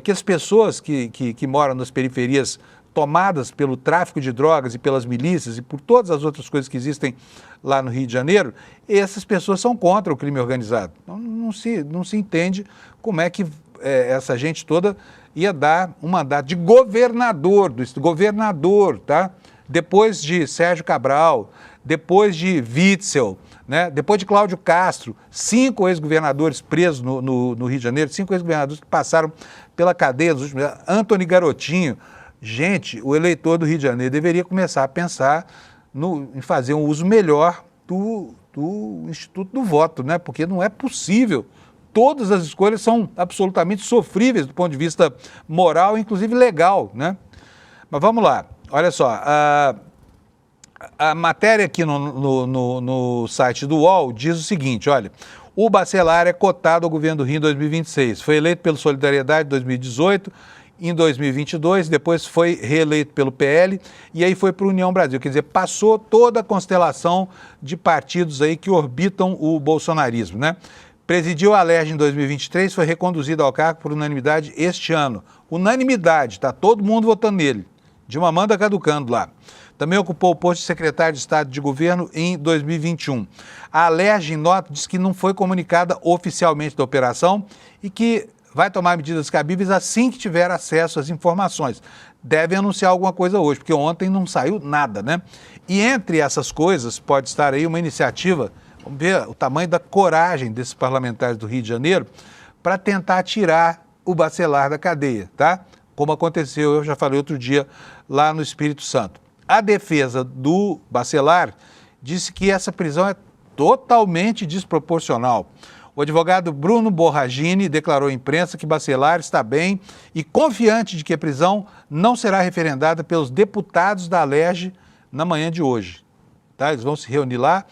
que as pessoas que moram nas periferias tomadas pelo tráfico de drogas e pelas milícias e por todas as outras coisas que existem lá no Rio de Janeiro, essas pessoas são contra o crime organizado. Não se entende como é que essa gente toda ia dar um mandato de governador, tá? Depois de Sérgio Cabral, depois de Witzel, né? Depois de Cláudio Castro, 5 ex-governadores presos no Rio de Janeiro, 5 ex-governadores que passaram pela cadeia nos últimos anos, Antony Garotinho. Gente, o eleitor do Rio de Janeiro deveria começar a pensar em fazer um uso melhor do Instituto do Voto, né? Porque não é possível. Todas as escolhas são absolutamente sofríveis do ponto de vista moral, inclusive legal, né? Mas vamos lá, olha só, a matéria aqui no site do UOL diz o seguinte, olha, o Bacelar é cotado ao governo do Rio em 2026, foi eleito pelo Solidariedade em 2018, em 2022, depois foi reeleito pelo PL e aí foi para a União Brasil, quer dizer, passou toda a constelação de partidos aí que orbitam o bolsonarismo, né? Presidiu a Alerj em 2023, foi reconduzido ao cargo por unanimidade este ano. Unanimidade, tá todo mundo votando nele. Dilma manda caducando lá. Também ocupou o posto de secretário de Estado de Governo em 2021. A Alerj, em nota, diz que não foi comunicada oficialmente da operação e que vai tomar medidas cabíveis assim que tiver acesso às informações. Deve anunciar alguma coisa hoje, porque ontem não saiu nada, né? E entre essas coisas pode estar aí uma iniciativa, vamos ver o tamanho da coragem desses parlamentares do Rio de Janeiro, para tentar tirar o Bacelar da cadeia, tá? Como aconteceu, eu já falei outro dia, lá no Espírito Santo. A defesa do Bacelar disse que essa prisão é totalmente desproporcional. O advogado Bruno Borragini declarou à imprensa que Bacelar está bem e confiante de que a prisão não será referendada pelos deputados da Alerj na manhã de hoje. Tá? Eles vão se reunir lá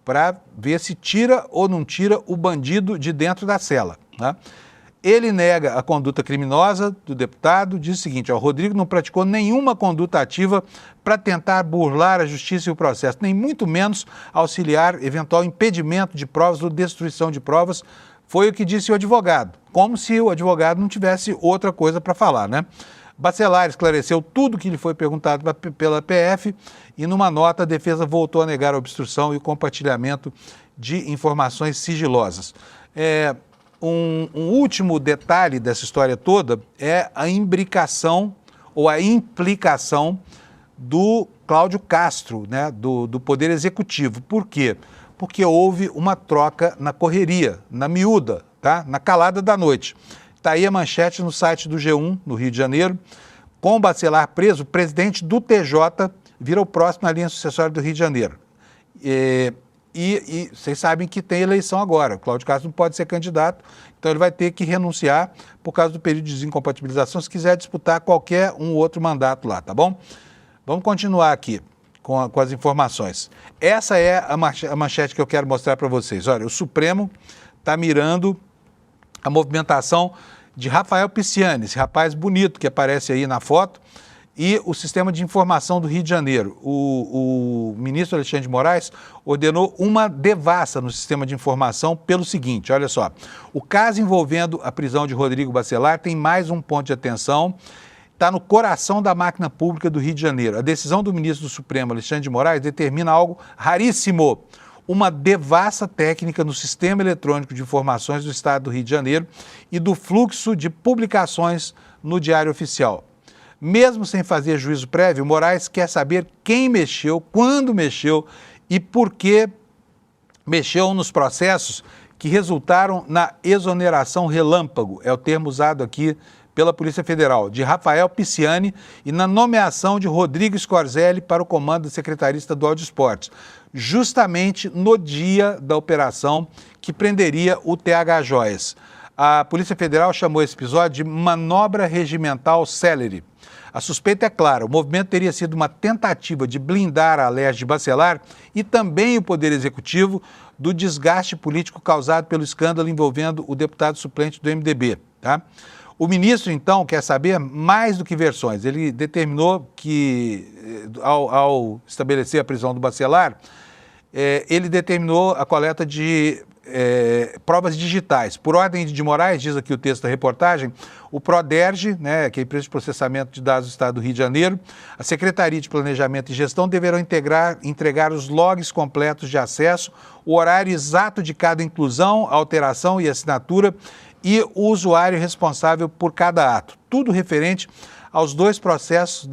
para ver se tira ou não tira o bandido de dentro da cela. Tá? Ele nega a conduta criminosa do deputado, diz o seguinte, o Rodrigo não praticou nenhuma conduta ativa para tentar burlar a justiça e o processo, nem muito menos auxiliar eventual impedimento de provas ou destruição de provas, foi o que disse o advogado, como se o advogado não tivesse outra coisa para falar, né? Bacelar esclareceu tudo que lhe foi perguntado pela PF e numa nota a defesa voltou a negar a obstrução e o compartilhamento de informações sigilosas. Um último detalhe dessa história toda é a imbricação ou a implicação do Cláudio Castro, né, do Poder Executivo. Por quê? Porque houve uma troca na correria, na miúda, tá? Na calada da noite. Está aí a manchete no site do G1, no Rio de Janeiro. Com o Bacelar preso, o presidente do TJ vira o próximo na linha sucessória do Rio de Janeiro. E vocês sabem que tem eleição agora. O Cláudio Castro não pode ser candidato, então ele vai ter que renunciar por causa do período de desincompatibilização se quiser disputar qualquer outro mandato lá, tá bom? Vamos continuar aqui com as informações. Essa é a manchete que eu quero mostrar para vocês. Olha, o Supremo está mirando a movimentação de Rafael Pisciani, esse rapaz bonito que aparece aí na foto, e o Sistema de Informação do Rio de Janeiro. O ministro Alexandre de Moraes ordenou uma devassa no Sistema de Informação pelo seguinte, olha só, o caso envolvendo a prisão de Rodrigo Bacelar tem mais um ponto de atenção, está no coração da máquina pública do Rio de Janeiro. A decisão do ministro do Supremo, Alexandre de Moraes, determina algo raríssimo, uma devassa técnica no Sistema Eletrônico de Informações do Estado do Rio de Janeiro e do fluxo de publicações no Diário Oficial. Mesmo sem fazer juízo prévio, Moraes quer saber quem mexeu, quando mexeu e por que mexeu nos processos que resultaram na exoneração relâmpago, é o termo usado aqui pela Polícia Federal, de Rafael Pisciani e na nomeação de Rodrigo Scorzelli para o comando da Secretaria Estadual de Esportes, justamente no dia da operação que prenderia o TH Joias. A Polícia Federal chamou esse episódio de manobra regimental célere. A suspeita é clara, o movimento teria sido uma tentativa de blindar a Alerj de Bacelar e também o Poder Executivo do desgaste político causado pelo escândalo envolvendo o deputado suplente do MDB. Tá? O ministro, então, quer saber mais do que versões. Ele determinou que, ao estabelecer a prisão do Bacelar, ele determinou a coleta de provas digitais. Por ordem de Moraes, diz aqui o texto da reportagem, o Proderj, né, que é a empresa de processamento de dados do Estado do Rio de Janeiro, a Secretaria de Planejamento e Gestão deverão entregar os logs completos de acesso, o horário exato de cada inclusão, alteração e assinatura e o usuário responsável por cada ato. Tudo referente aos dois processos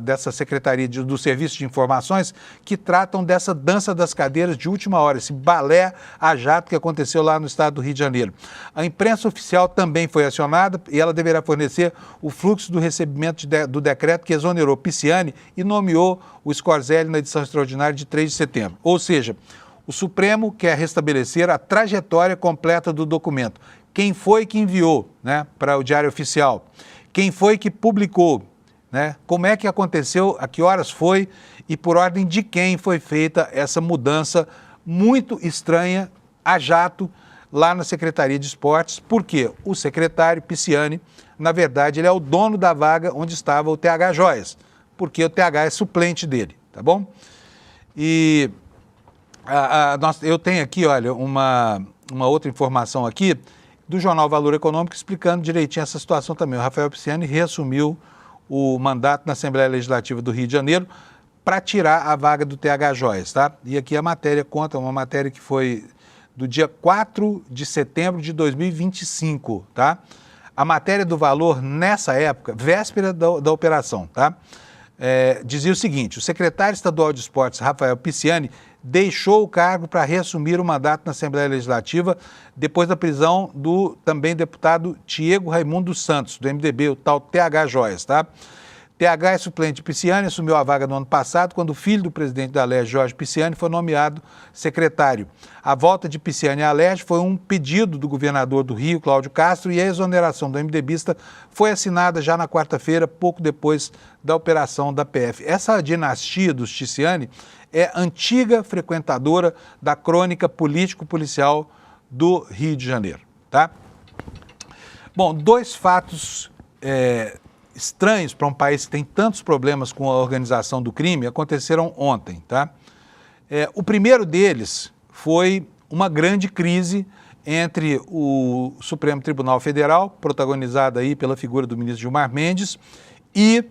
dessa Secretaria do Serviço de Informações que tratam dessa dança das cadeiras de última hora, esse balé a jato que aconteceu lá no estado do Rio de Janeiro. A imprensa oficial também foi acionada e ela deverá fornecer o fluxo do recebimento do decreto que exonerou Pisciani e nomeou o Scorzelli na edição extraordinária de 3 de setembro. Ou seja, o Supremo quer restabelecer a trajetória completa do documento. Quem foi que enviou, né, para o Diário Oficial? Quem foi que publicou, né? Como é que aconteceu, a que horas foi e por ordem de quem foi feita essa mudança muito estranha a jato lá na Secretaria de Esportes, porque o secretário Pisciani, na verdade, ele é o dono da vaga onde estava o TH Joias, porque o TH é suplente dele, tá bom? E eu tenho aqui, olha, uma outra informação aqui, do jornal Valor Econômico, explicando direitinho essa situação também. O Rafael Pisciani reassumiu o mandato na Assembleia Legislativa do Rio de Janeiro para tirar a vaga do TH Joias, tá? E aqui a matéria conta, uma matéria que foi do dia 4 de setembro de 2025, tá? A matéria do Valor, nessa época, véspera da operação, tá? Dizia o seguinte: o secretário estadual de Esportes, Rafael Pisciani, deixou o cargo para reassumir o mandato na Assembleia Legislativa depois da prisão do também deputado Diego Raimundo Santos, do MDB, o tal TH Joias, tá? TH é suplente de Pisciani, assumiu a vaga no ano passado, quando o filho do presidente da Alerj, Jorge Pisciani, foi nomeado secretário. A volta de Pisciani à Alerj foi um pedido do governador do Rio, Cláudio Castro, e a exoneração do MDBista foi assinada já na quarta-feira, pouco depois da operação da PF. Essa dinastia dos Pisciani é antiga frequentadora da crônica político-policial do Rio de Janeiro, tá? Bom, dois fatos estranhos para um país que tem tantos problemas com a organização do crime aconteceram ontem, tá? O primeiro deles foi uma grande crise entre o Supremo Tribunal Federal, protagonizada aí pela figura do ministro Gilmar Mendes, e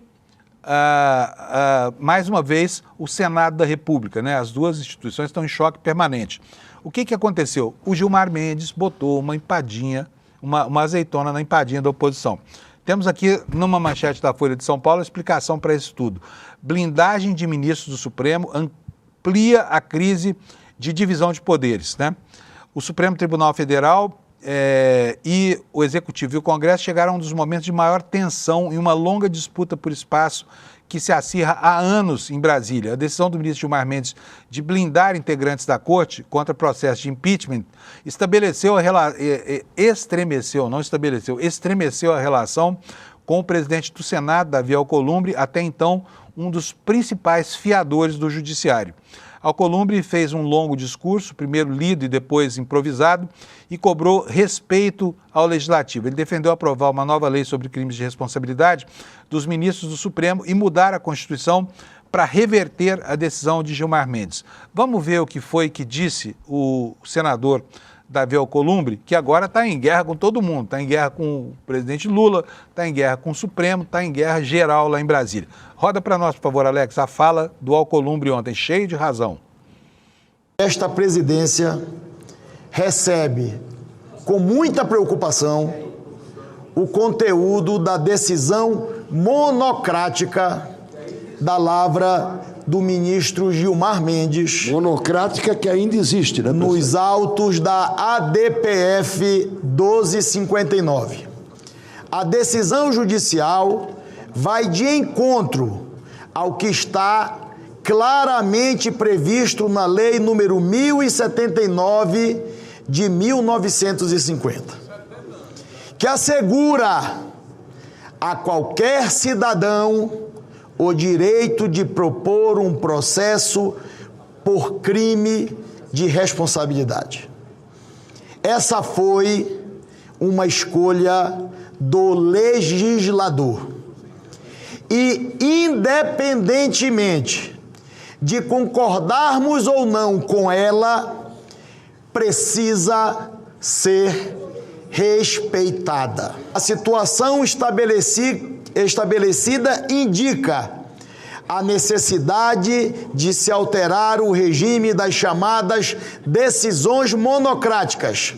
mais uma vez, o Senado da República, né? As duas instituições estão em choque permanente. O que aconteceu? O Gilmar Mendes botou uma empadinha, uma azeitona na empadinha da oposição. Temos aqui, numa manchete da Folha de São Paulo, a explicação para isso tudo. Blindagem de ministros do Supremo amplia a crise de divisão de poderes, né? O Supremo Tribunal Federal e o Executivo e o Congresso chegaram a um dos momentos de maior tensão em uma longa disputa por espaço que se acirra há anos em Brasília. A decisão do ministro Gilmar Mendes de blindar integrantes da Corte contra processo de impeachment estremeceu a relação com o presidente do Senado, Davi Alcolumbre, até então um dos principais fiadores do Judiciário. Alcolumbre fez um longo discurso, primeiro lido e depois improvisado, e cobrou respeito ao Legislativo. Ele defendeu aprovar uma nova lei sobre crimes de responsabilidade dos ministros do Supremo e mudar a Constituição para reverter a decisão de Gilmar Mendes. Vamos ver o que foi que disse o senador Davi Alcolumbre, que agora está em guerra com todo mundo, está em guerra com o presidente Lula, está em guerra com o Supremo, está em guerra geral lá em Brasília. Roda para nós, por favor, Alex, a fala do Alcolumbre ontem, cheio de razão. Esta presidência recebe com muita preocupação o conteúdo da decisão monocrática da lavra do ministro Gilmar Mendes. Monocrática que ainda existe, né, presidente? Nos autos da ADPF 1259. A decisão judicial vai de encontro ao que está claramente previsto na Lei número 1079 de 1950, que assegura a qualquer cidadão o direito de propor um processo por crime de responsabilidade. Essa foi uma escolha do legislador. E, independentemente de concordarmos ou não com ela, precisa ser respeitada. A situação estabelecida indica a necessidade de se alterar o regime das chamadas decisões monocráticas.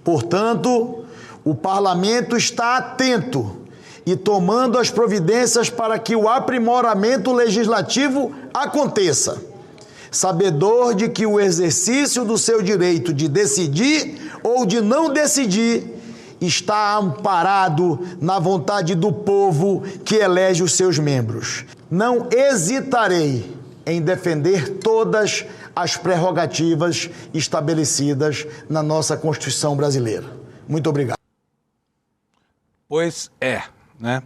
Portanto, o Parlamento está atento e tomando as providências para que o aprimoramento legislativo aconteça, sabedor de que o exercício do seu direito de decidir ou de não decidir está amparado na vontade do povo que elege os seus membros. Não hesitarei em defender todas as prerrogativas estabelecidas na nossa Constituição brasileira. Muito obrigado. Pois é, né?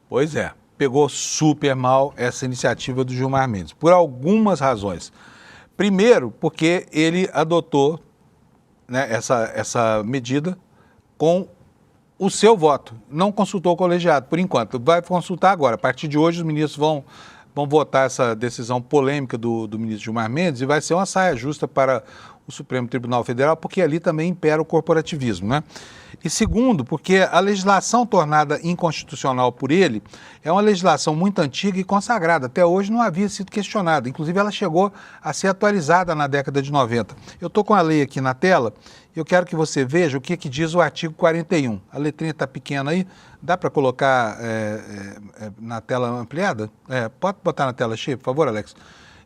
Pois é. Pegou super mal essa iniciativa do Gilmar Mendes, por algumas razões. Primeiro, porque ele adotou, né, essa medida com o seu voto. Não consultou o colegiado, por enquanto. Vai consultar agora. A partir de hoje, os ministros vão votar essa decisão polêmica do ministro Gilmar Mendes e vai ser uma saia justa para o Supremo Tribunal Federal, porque ali também impera o corporativismo, né? E segundo, porque a legislação tornada inconstitucional por ele é uma legislação muito antiga e consagrada. Até hoje não havia sido questionada. Inclusive, ela chegou a ser atualizada na década de 90. Eu estou com a lei aqui na tela e eu quero que você veja o que diz o artigo 41. A letrinha está pequena aí. Dá para colocar na tela ampliada? Pode botar na tela cheia, por favor, Alex?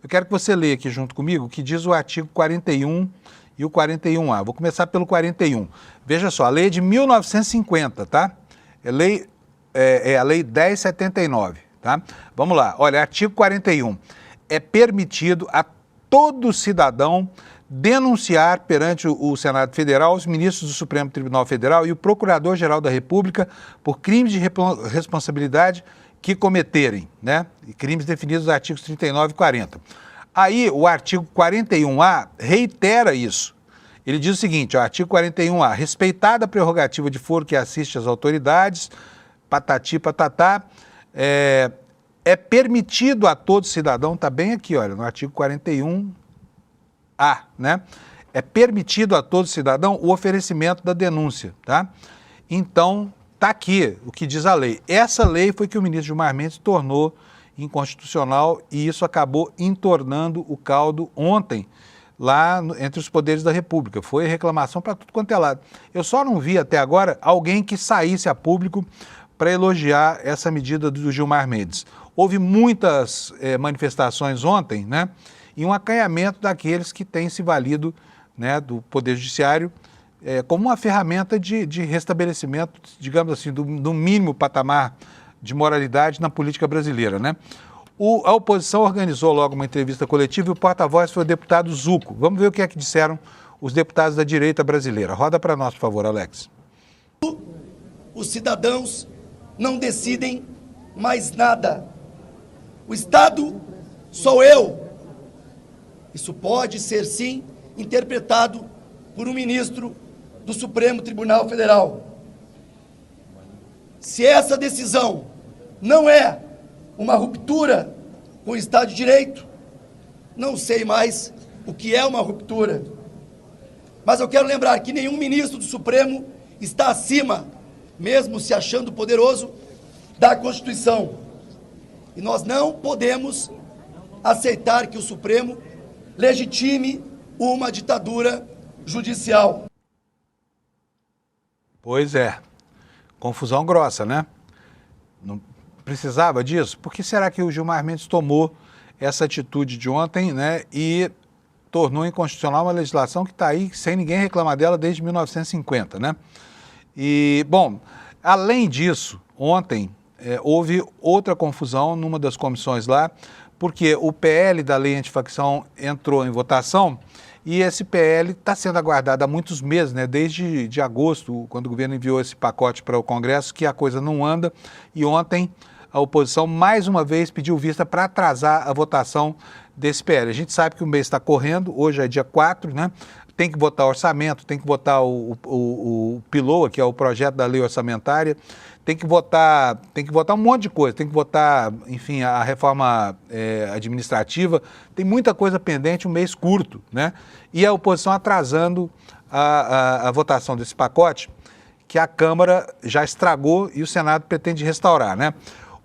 Eu quero que você leia aqui junto comigo o que diz o artigo 41 e o 41A. Vou começar pelo 41. Veja só, a lei é de 1950, tá? É a lei 1079, tá? Vamos lá, olha, artigo 41. É permitido a todo cidadão denunciar perante o Senado Federal os ministros do Supremo Tribunal Federal e o Procurador-Geral da República por crimes de responsabilidade que cometerem, né? E crimes definidos nos artigos 39 e 40. Aí o artigo 41A reitera isso. Ele diz o seguinte, ó, artigo 41A, respeitada a prerrogativa de foro que assiste às autoridades, patati patatá, é permitido a todo cidadão, está bem aqui, olha, no artigo 41A, né? É permitido a todo cidadão o oferecimento da denúncia, tá? Então, está aqui o que diz a lei. Essa lei foi que o ministro Gilmar Mendes tornou inconstitucional e isso acabou entornando o caldo ontem, lá entre os poderes da República. Foi reclamação para tudo quanto é lado. Eu só não vi até agora alguém que saísse a público para elogiar essa medida do Gilmar Mendes. Houve muitas manifestações ontem, né, e um acanhamento daqueles que têm se valido, né, do Poder Judiciário como uma ferramenta de restabelecimento, digamos assim, do mínimo patamar de moralidade na política brasileira, né? A oposição organizou logo uma entrevista coletiva e o porta-voz foi o deputado Zucco. Vamos ver o que é que disseram os deputados da direita brasileira. Roda para nós, por favor, Alex. Os cidadãos não decidem mais nada. O Estado sou eu. Isso pode ser, sim, interpretado por um ministro do Supremo Tribunal Federal. Se essa decisão não é uma ruptura com o Estado de Direito, não sei mais o que é uma ruptura. Mas eu quero lembrar que nenhum ministro do Supremo está acima, mesmo se achando poderoso, da Constituição. E nós não podemos aceitar que o Supremo legitime uma ditadura judicial. Pois é. Confusão grossa, né? Não precisava disso? Por que será que o Gilmar Mendes tomou essa atitude de ontem, né, e tornou inconstitucional uma legislação que está aí sem ninguém reclamar dela desde 1950, né? E, bom, Além disso, ontem houve outra confusão numa das comissões lá, porque o PL da lei antifacção entrou em votação e esse PL está sendo aguardado há muitos meses, né? Desde de agosto, quando o governo enviou esse pacote para o Congresso, que a coisa não anda. E ontem a oposição mais uma vez pediu vista para atrasar a votação desse PL. A gente sabe que o mês está correndo, hoje é dia 4, né? Tem que votar orçamento, tem que votar o PILOA, que é o projeto da lei orçamentária, tem que votar um monte de coisa, tem que votar, enfim, a reforma administrativa, tem muita coisa pendente, um mês curto, né? E a oposição atrasando a votação desse pacote, que a Câmara já estragou e o Senado pretende restaurar, né?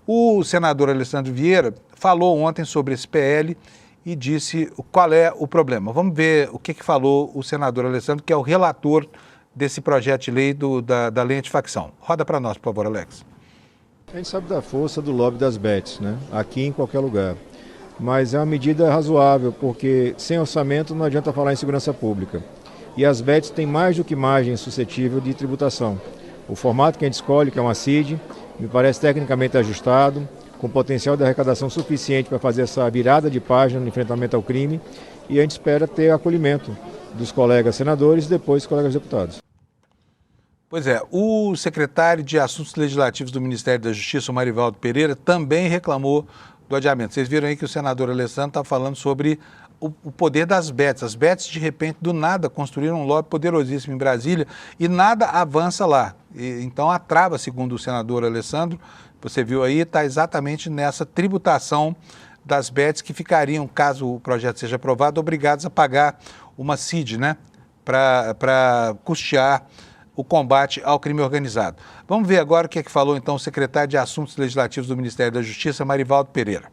O senador Alessandro Vieira falou ontem sobre esse PL e disse qual é o problema. Vamos ver o que falou o senador Alessandro, que é o relator desse projeto de lei da lei antifacção. Roda para nós, por favor, Alex. A gente sabe da força do lobby das bets, né? Aqui em qualquer lugar. Mas é uma medida razoável, porque sem orçamento não adianta falar em segurança pública. E as bets têm mais do que margem suscetível de tributação. O formato que a gente escolhe, que é uma CID, me parece tecnicamente ajustado, com potencial de arrecadação suficiente para fazer essa virada de página no enfrentamento ao crime, e a gente espera ter acolhimento dos colegas senadores e depois dos colegas deputados. Pois é, o secretário de Assuntos Legislativos do Ministério da Justiça, o Marivaldo Pereira, também reclamou do adiamento. Vocês viram aí que o senador Alessandro está falando sobre o poder das bets. As bets, de repente, do nada, construíram um lobby poderosíssimo em Brasília e nada avança lá. Então, a trava, segundo o senador Alessandro, você viu aí, está exatamente nessa tributação das bets que ficariam, caso o projeto seja aprovado, obrigados a pagar uma CID, né, para custear o combate ao crime organizado. Vamos ver agora o que é que falou, então, o secretário de Assuntos Legislativos do Ministério da Justiça, Marivaldo Pereira.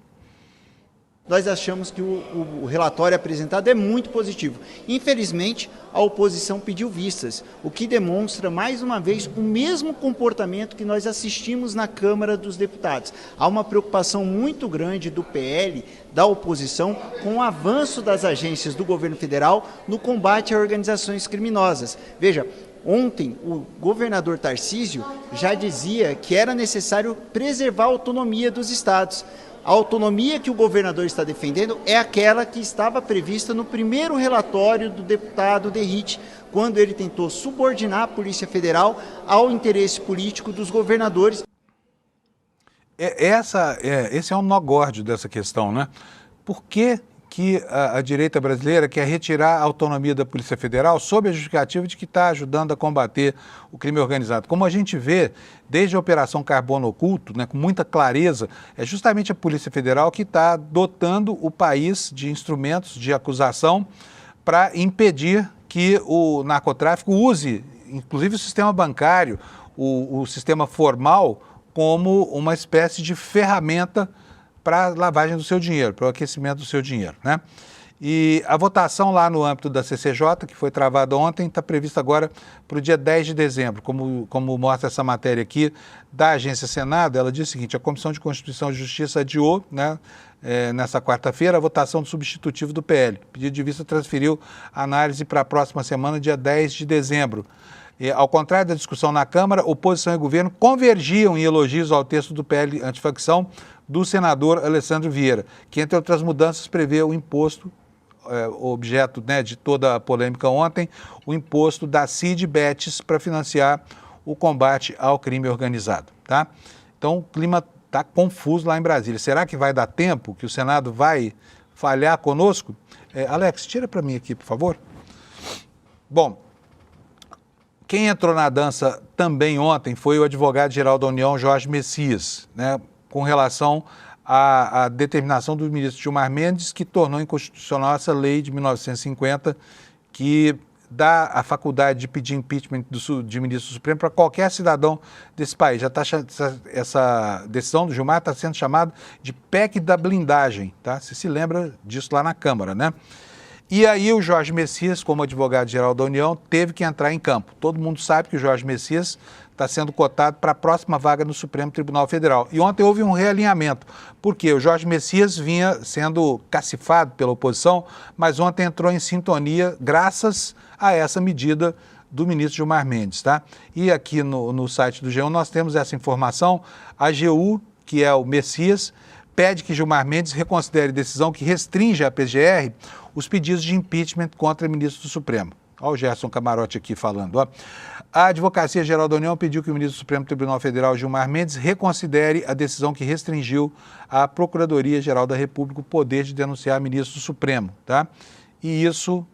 Nós achamos que o relatório apresentado é muito positivo. Infelizmente, a oposição pediu vistas, o que demonstra, mais uma vez, o mesmo comportamento que nós assistimos na Câmara dos Deputados. Há uma preocupação muito grande do PL, da oposição, com o avanço das agências do governo federal no combate a organizações criminosas. Veja, ontem o governador Tarcísio já dizia que era necessário preservar a autonomia dos estados. A autonomia que o governador está defendendo é aquela que estava prevista no primeiro relatório do deputado Derrite, quando ele tentou subordinar a Polícia Federal ao interesse político dos governadores. Esse é um nó górdio dessa questão, né? Por que a direita brasileira quer retirar a autonomia da Polícia Federal sob a justificativa de que está ajudando a combater o crime organizado? Como a gente vê, desde a Operação Carbono Oculto, né, com muita clareza, é justamente a Polícia Federal que está dotando o país de instrumentos de acusação para impedir que o narcotráfico use, inclusive o sistema bancário, o sistema formal, como uma espécie de ferramenta para a lavagem do seu dinheiro, para o aquecimento do seu dinheiro, né? E a votação lá no âmbito da CCJ, que foi travada ontem, está prevista agora para o dia 10 de dezembro. Como mostra essa matéria aqui da Agência Senado, ela diz o seguinte: a Comissão de Constituição e Justiça adiou, né, nessa quarta-feira, a votação do substitutivo do PL. O pedido de vista transferiu a análise para a próxima semana, dia 10 de dezembro. E, ao contrário da discussão na Câmara, oposição e governo convergiam em elogios ao texto do PL antifacção do senador Alessandro Vieira, que, entre outras mudanças, prevê o imposto, objeto, né, de toda a polêmica ontem, o imposto da CID Bets para financiar o combate ao crime organizado. Tá? Então, o clima está confuso lá em Brasília. Será que vai dar tempo, que o Senado vai falhar conosco? Alex, tira para mim aqui, por favor. Bom, quem entrou na dança também ontem foi o advogado-geral da União, Jorge Messias, né, com relação à determinação do ministro Gilmar Mendes, que tornou inconstitucional essa lei de 1950, que dá a faculdade de pedir impeachment de ministro do Supremo para qualquer cidadão desse país. Já tá, essa decisão do Gilmar está sendo chamada de PEC da blindagem, tá? Você se lembra disso lá na Câmara, né? E aí o Jorge Messias, como advogado-geral da União, teve que entrar em campo. Todo mundo sabe que o Jorge Messias está sendo cotado para a próxima vaga no Supremo Tribunal Federal. E ontem houve um realinhamento, porque o Jorge Messias vinha sendo cacifado pela oposição, mas ontem entrou em sintonia graças a essa medida do ministro Gilmar Mendes, tá? E aqui no site do G1 nós temos essa informação. A AGU, que é o Messias, pede que Gilmar Mendes reconsidere decisão que restringe à PGR os pedidos de impeachment contra ministro do Supremo. Olha o Gerson Camarote aqui falando. Ó. A Advocacia Geral da União pediu que o ministro do Supremo Tribunal Federal, Gilmar Mendes, reconsidere a decisão que restringiu à Procuradoria-Geral da República o poder de denunciar ministro do Supremo. Tá? E isso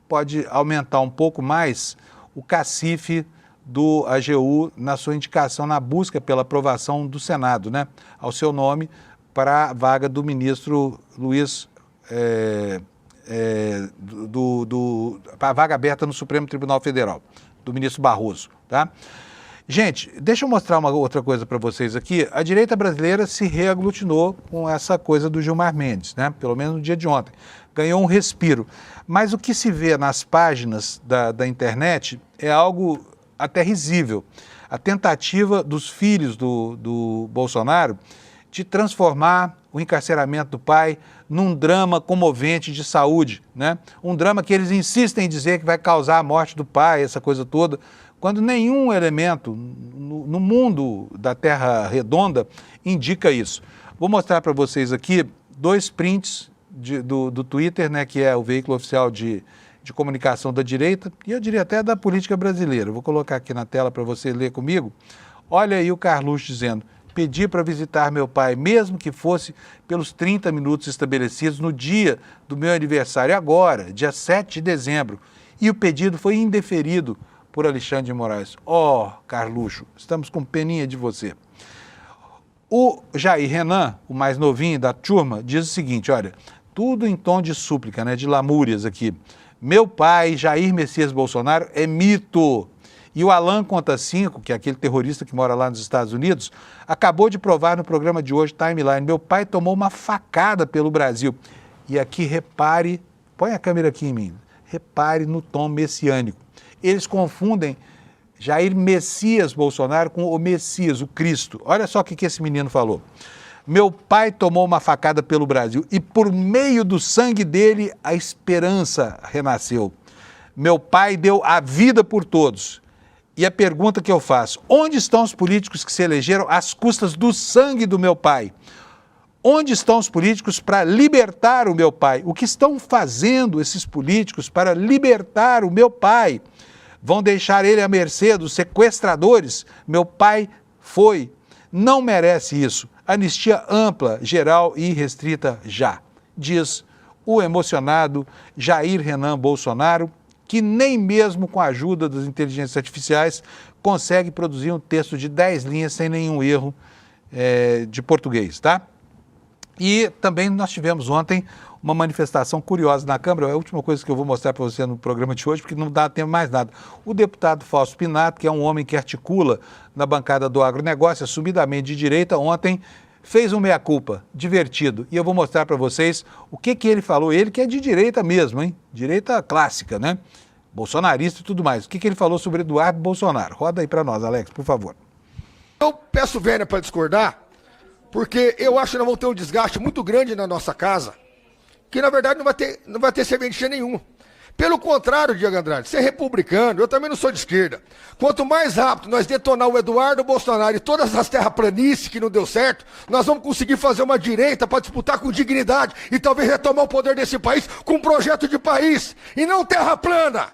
pode aumentar um pouco mais o cacife do AGU na sua indicação, na busca pela aprovação do Senado, né? Ao seu nome, para a vaga do ministro Luiz... para a vaga aberta no Supremo Tribunal Federal, do ministro Barroso, tá? Gente, deixa eu mostrar uma outra coisa para vocês aqui. A direita brasileira se reaglutinou com essa coisa do Gilmar Mendes, né? Pelo menos no dia de ontem. Ganhou um respiro. Mas o que se vê nas páginas da internet é algo até risível. A tentativa dos filhos do Bolsonaro de transformar o encarceramento do pai num drama comovente de saúde, né? Um drama que eles insistem em dizer que vai causar a morte do pai, essa coisa toda, quando nenhum elemento no mundo da Terra Redonda indica isso. Vou mostrar para vocês aqui 2 prints do Twitter, né, que é o veículo oficial de comunicação da direita, e eu diria até da política brasileira. Vou colocar aqui na tela para você ler comigo. Olha aí o Carluxo dizendo: pedi para visitar meu pai, mesmo que fosse pelos 30 minutos estabelecidos no dia do meu aniversário, agora, dia 7 de dezembro. E o pedido foi indeferido por Alexandre de Moraes. Ó, Carluxo, estamos com peninha de você. O Jair Renan, o mais novinho da turma, diz o seguinte, olha, tudo em tom de súplica, né, de lamúrias aqui. Meu pai, Jair Messias Bolsonaro, é mito. E o Alan Conta 5, que é aquele terrorista que mora lá nos Estados Unidos, acabou de provar no programa de hoje, Timeline, meu pai tomou uma facada pelo Brasil. E aqui, repare, põe a câmera aqui em mim, repare no tom messiânico. Eles confundem Jair Messias Bolsonaro com o Messias, o Cristo. Olha só o que esse menino falou. Meu pai tomou uma facada pelo Brasil e por meio do sangue dele a esperança renasceu. Meu pai deu a vida por todos. E a pergunta que eu faço, onde estão os políticos que se elegeram às custas do sangue do meu pai? Onde estão os políticos para libertar o meu pai? O que estão fazendo esses políticos para libertar o meu pai? Vão deixar ele à mercê dos sequestradores? Meu pai não merece isso. Anistia ampla, geral e restrita já, diz o emocionado Jair Renan Bolsonaro, que nem mesmo com a ajuda das inteligências artificiais consegue produzir um texto de 10 linhas sem nenhum erro de português, tá? E também nós tivemos ontem uma manifestação curiosa na Câmara, é a última coisa que eu vou mostrar para você no programa de hoje, porque não dá tempo mais nada. O deputado Fausto Pinato, que é um homem que articula na bancada do agronegócio, assumidamente de direita, ontem fez um meia-culpa, divertido. E eu vou mostrar para vocês o que ele falou, ele que é de direita mesmo, hein? Direita clássica, né? Bolsonarista e tudo mais. O que ele falou sobre Eduardo Bolsonaro? Roda aí para nós, Alex, por favor. Eu peço vênia para discordar, porque eu acho que nós vamos ter um desgaste muito grande na nossa casa, que na verdade não vai ter serventia nenhuma. Pelo contrário, Diego Andrade, ser republicano, eu também não sou de esquerda. Quanto mais rápido nós detonar o Eduardo Bolsonaro e todas as terraplanícies que não deu certo, nós vamos conseguir fazer uma direita para disputar com dignidade e talvez retomar o poder desse país com um projeto de país e não terra plana.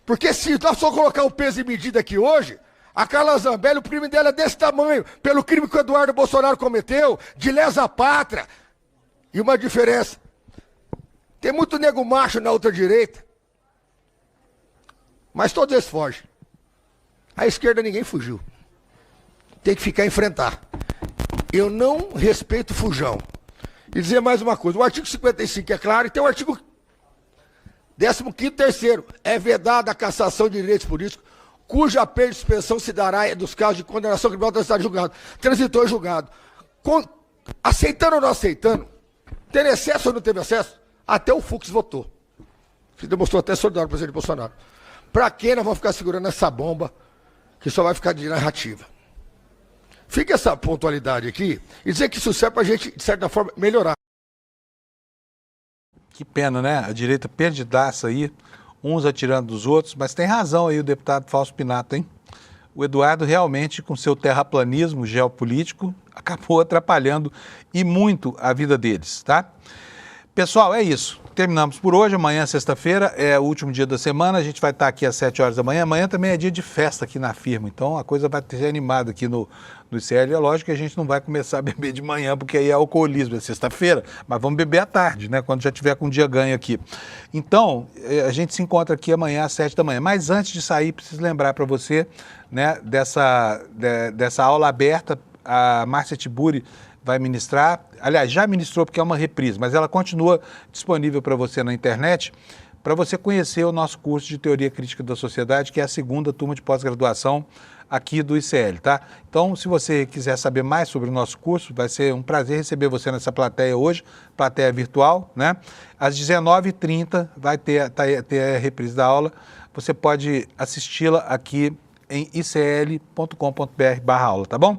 Porque se nós só colocar o peso e medida aqui hoje, a Carla Zambelli, o crime dela é desse tamanho, pelo crime que o Eduardo Bolsonaro cometeu, de lesa pátria. E uma diferença. Tem muito nego macho na outra direita, mas todos eles fogem. A esquerda ninguém fugiu. Tem que ficar a enfrentar. Eu não respeito fujão. E dizer mais uma coisa, o artigo 55 é claro, e tem o artigo 15º, 3º, é vedada a cassação de direitos políticos, cuja perda de suspensão se dará dos casos de condenação criminal transitado julgado. Transitou julgado. Aceitando ou não aceitando, tendo excesso ou não teve acesso, até o Fux votou. Se demonstrou até solidário com o presidente Bolsonaro. Para que nós vamos ficar segurando essa bomba que só vai ficar de narrativa? Fica essa pontualidade aqui e dizer que isso serve para a gente, de certa forma, melhorar. Que pena, né? A direita perdidaça aí. uns atirando dos outros, mas tem razão aí o deputado Fausto Pinato, hein? O Eduardo realmente, com seu terraplanismo geopolítico, acabou atrapalhando e muito a vida deles, tá? Pessoal, é isso. Terminamos por hoje. Amanhã, sexta-feira, é o último dia da semana. A gente vai estar aqui às 7 horas da manhã. Amanhã também é dia de festa aqui na firma. Então, a coisa vai ser animada aqui no ICL. É lógico que a gente não vai começar a beber de manhã, porque aí é alcoolismo, é sexta-feira. Mas vamos beber à tarde, né? Quando já tiver com um dia ganho aqui. Então, a gente se encontra aqui amanhã às 7 da manhã. Mas antes de sair, preciso lembrar para você, né, dessa aula aberta. A Márcia Tiburi vai ministrar, aliás, já ministrou porque é uma reprise, mas ela continua disponível para você na internet, para você conhecer o nosso curso de Teoria Crítica da Sociedade, que é a segunda turma de pós-graduação aqui do ICL, tá? Então, se você quiser saber mais sobre o nosso curso, vai ser um prazer receber você nessa plateia hoje, plateia virtual, né? Às 19h30 vai ter a reprise da aula, você pode assisti-la aqui em icl.com.br/aula, tá bom?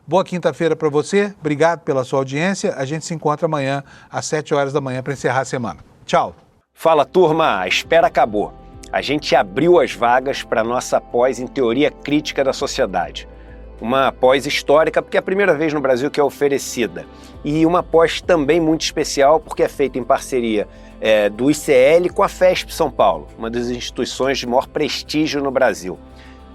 Boa quinta-feira para você, obrigado pela sua audiência. A gente se encontra amanhã às 7 horas da manhã para encerrar a semana. Tchau. Fala, turma, a espera acabou. A gente abriu as vagas para a nossa pós em Teoria Crítica da Sociedade. Uma pós histórica porque é a primeira vez no Brasil que é oferecida. E uma pós também muito especial porque é feita em parceria do ICL com a FESP São Paulo, uma das instituições de maior prestígio no Brasil.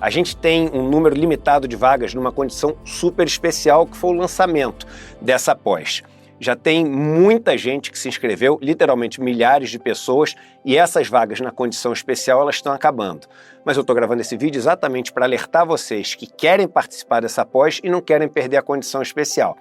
A gente tem um número limitado de vagas numa condição super especial, que foi o lançamento dessa pós. Já tem muita gente que se inscreveu, literalmente milhares de pessoas, e essas vagas na condição especial elas estão acabando. Mas eu estou gravando esse vídeo exatamente para alertar vocês que querem participar dessa pós e não querem perder a condição especial.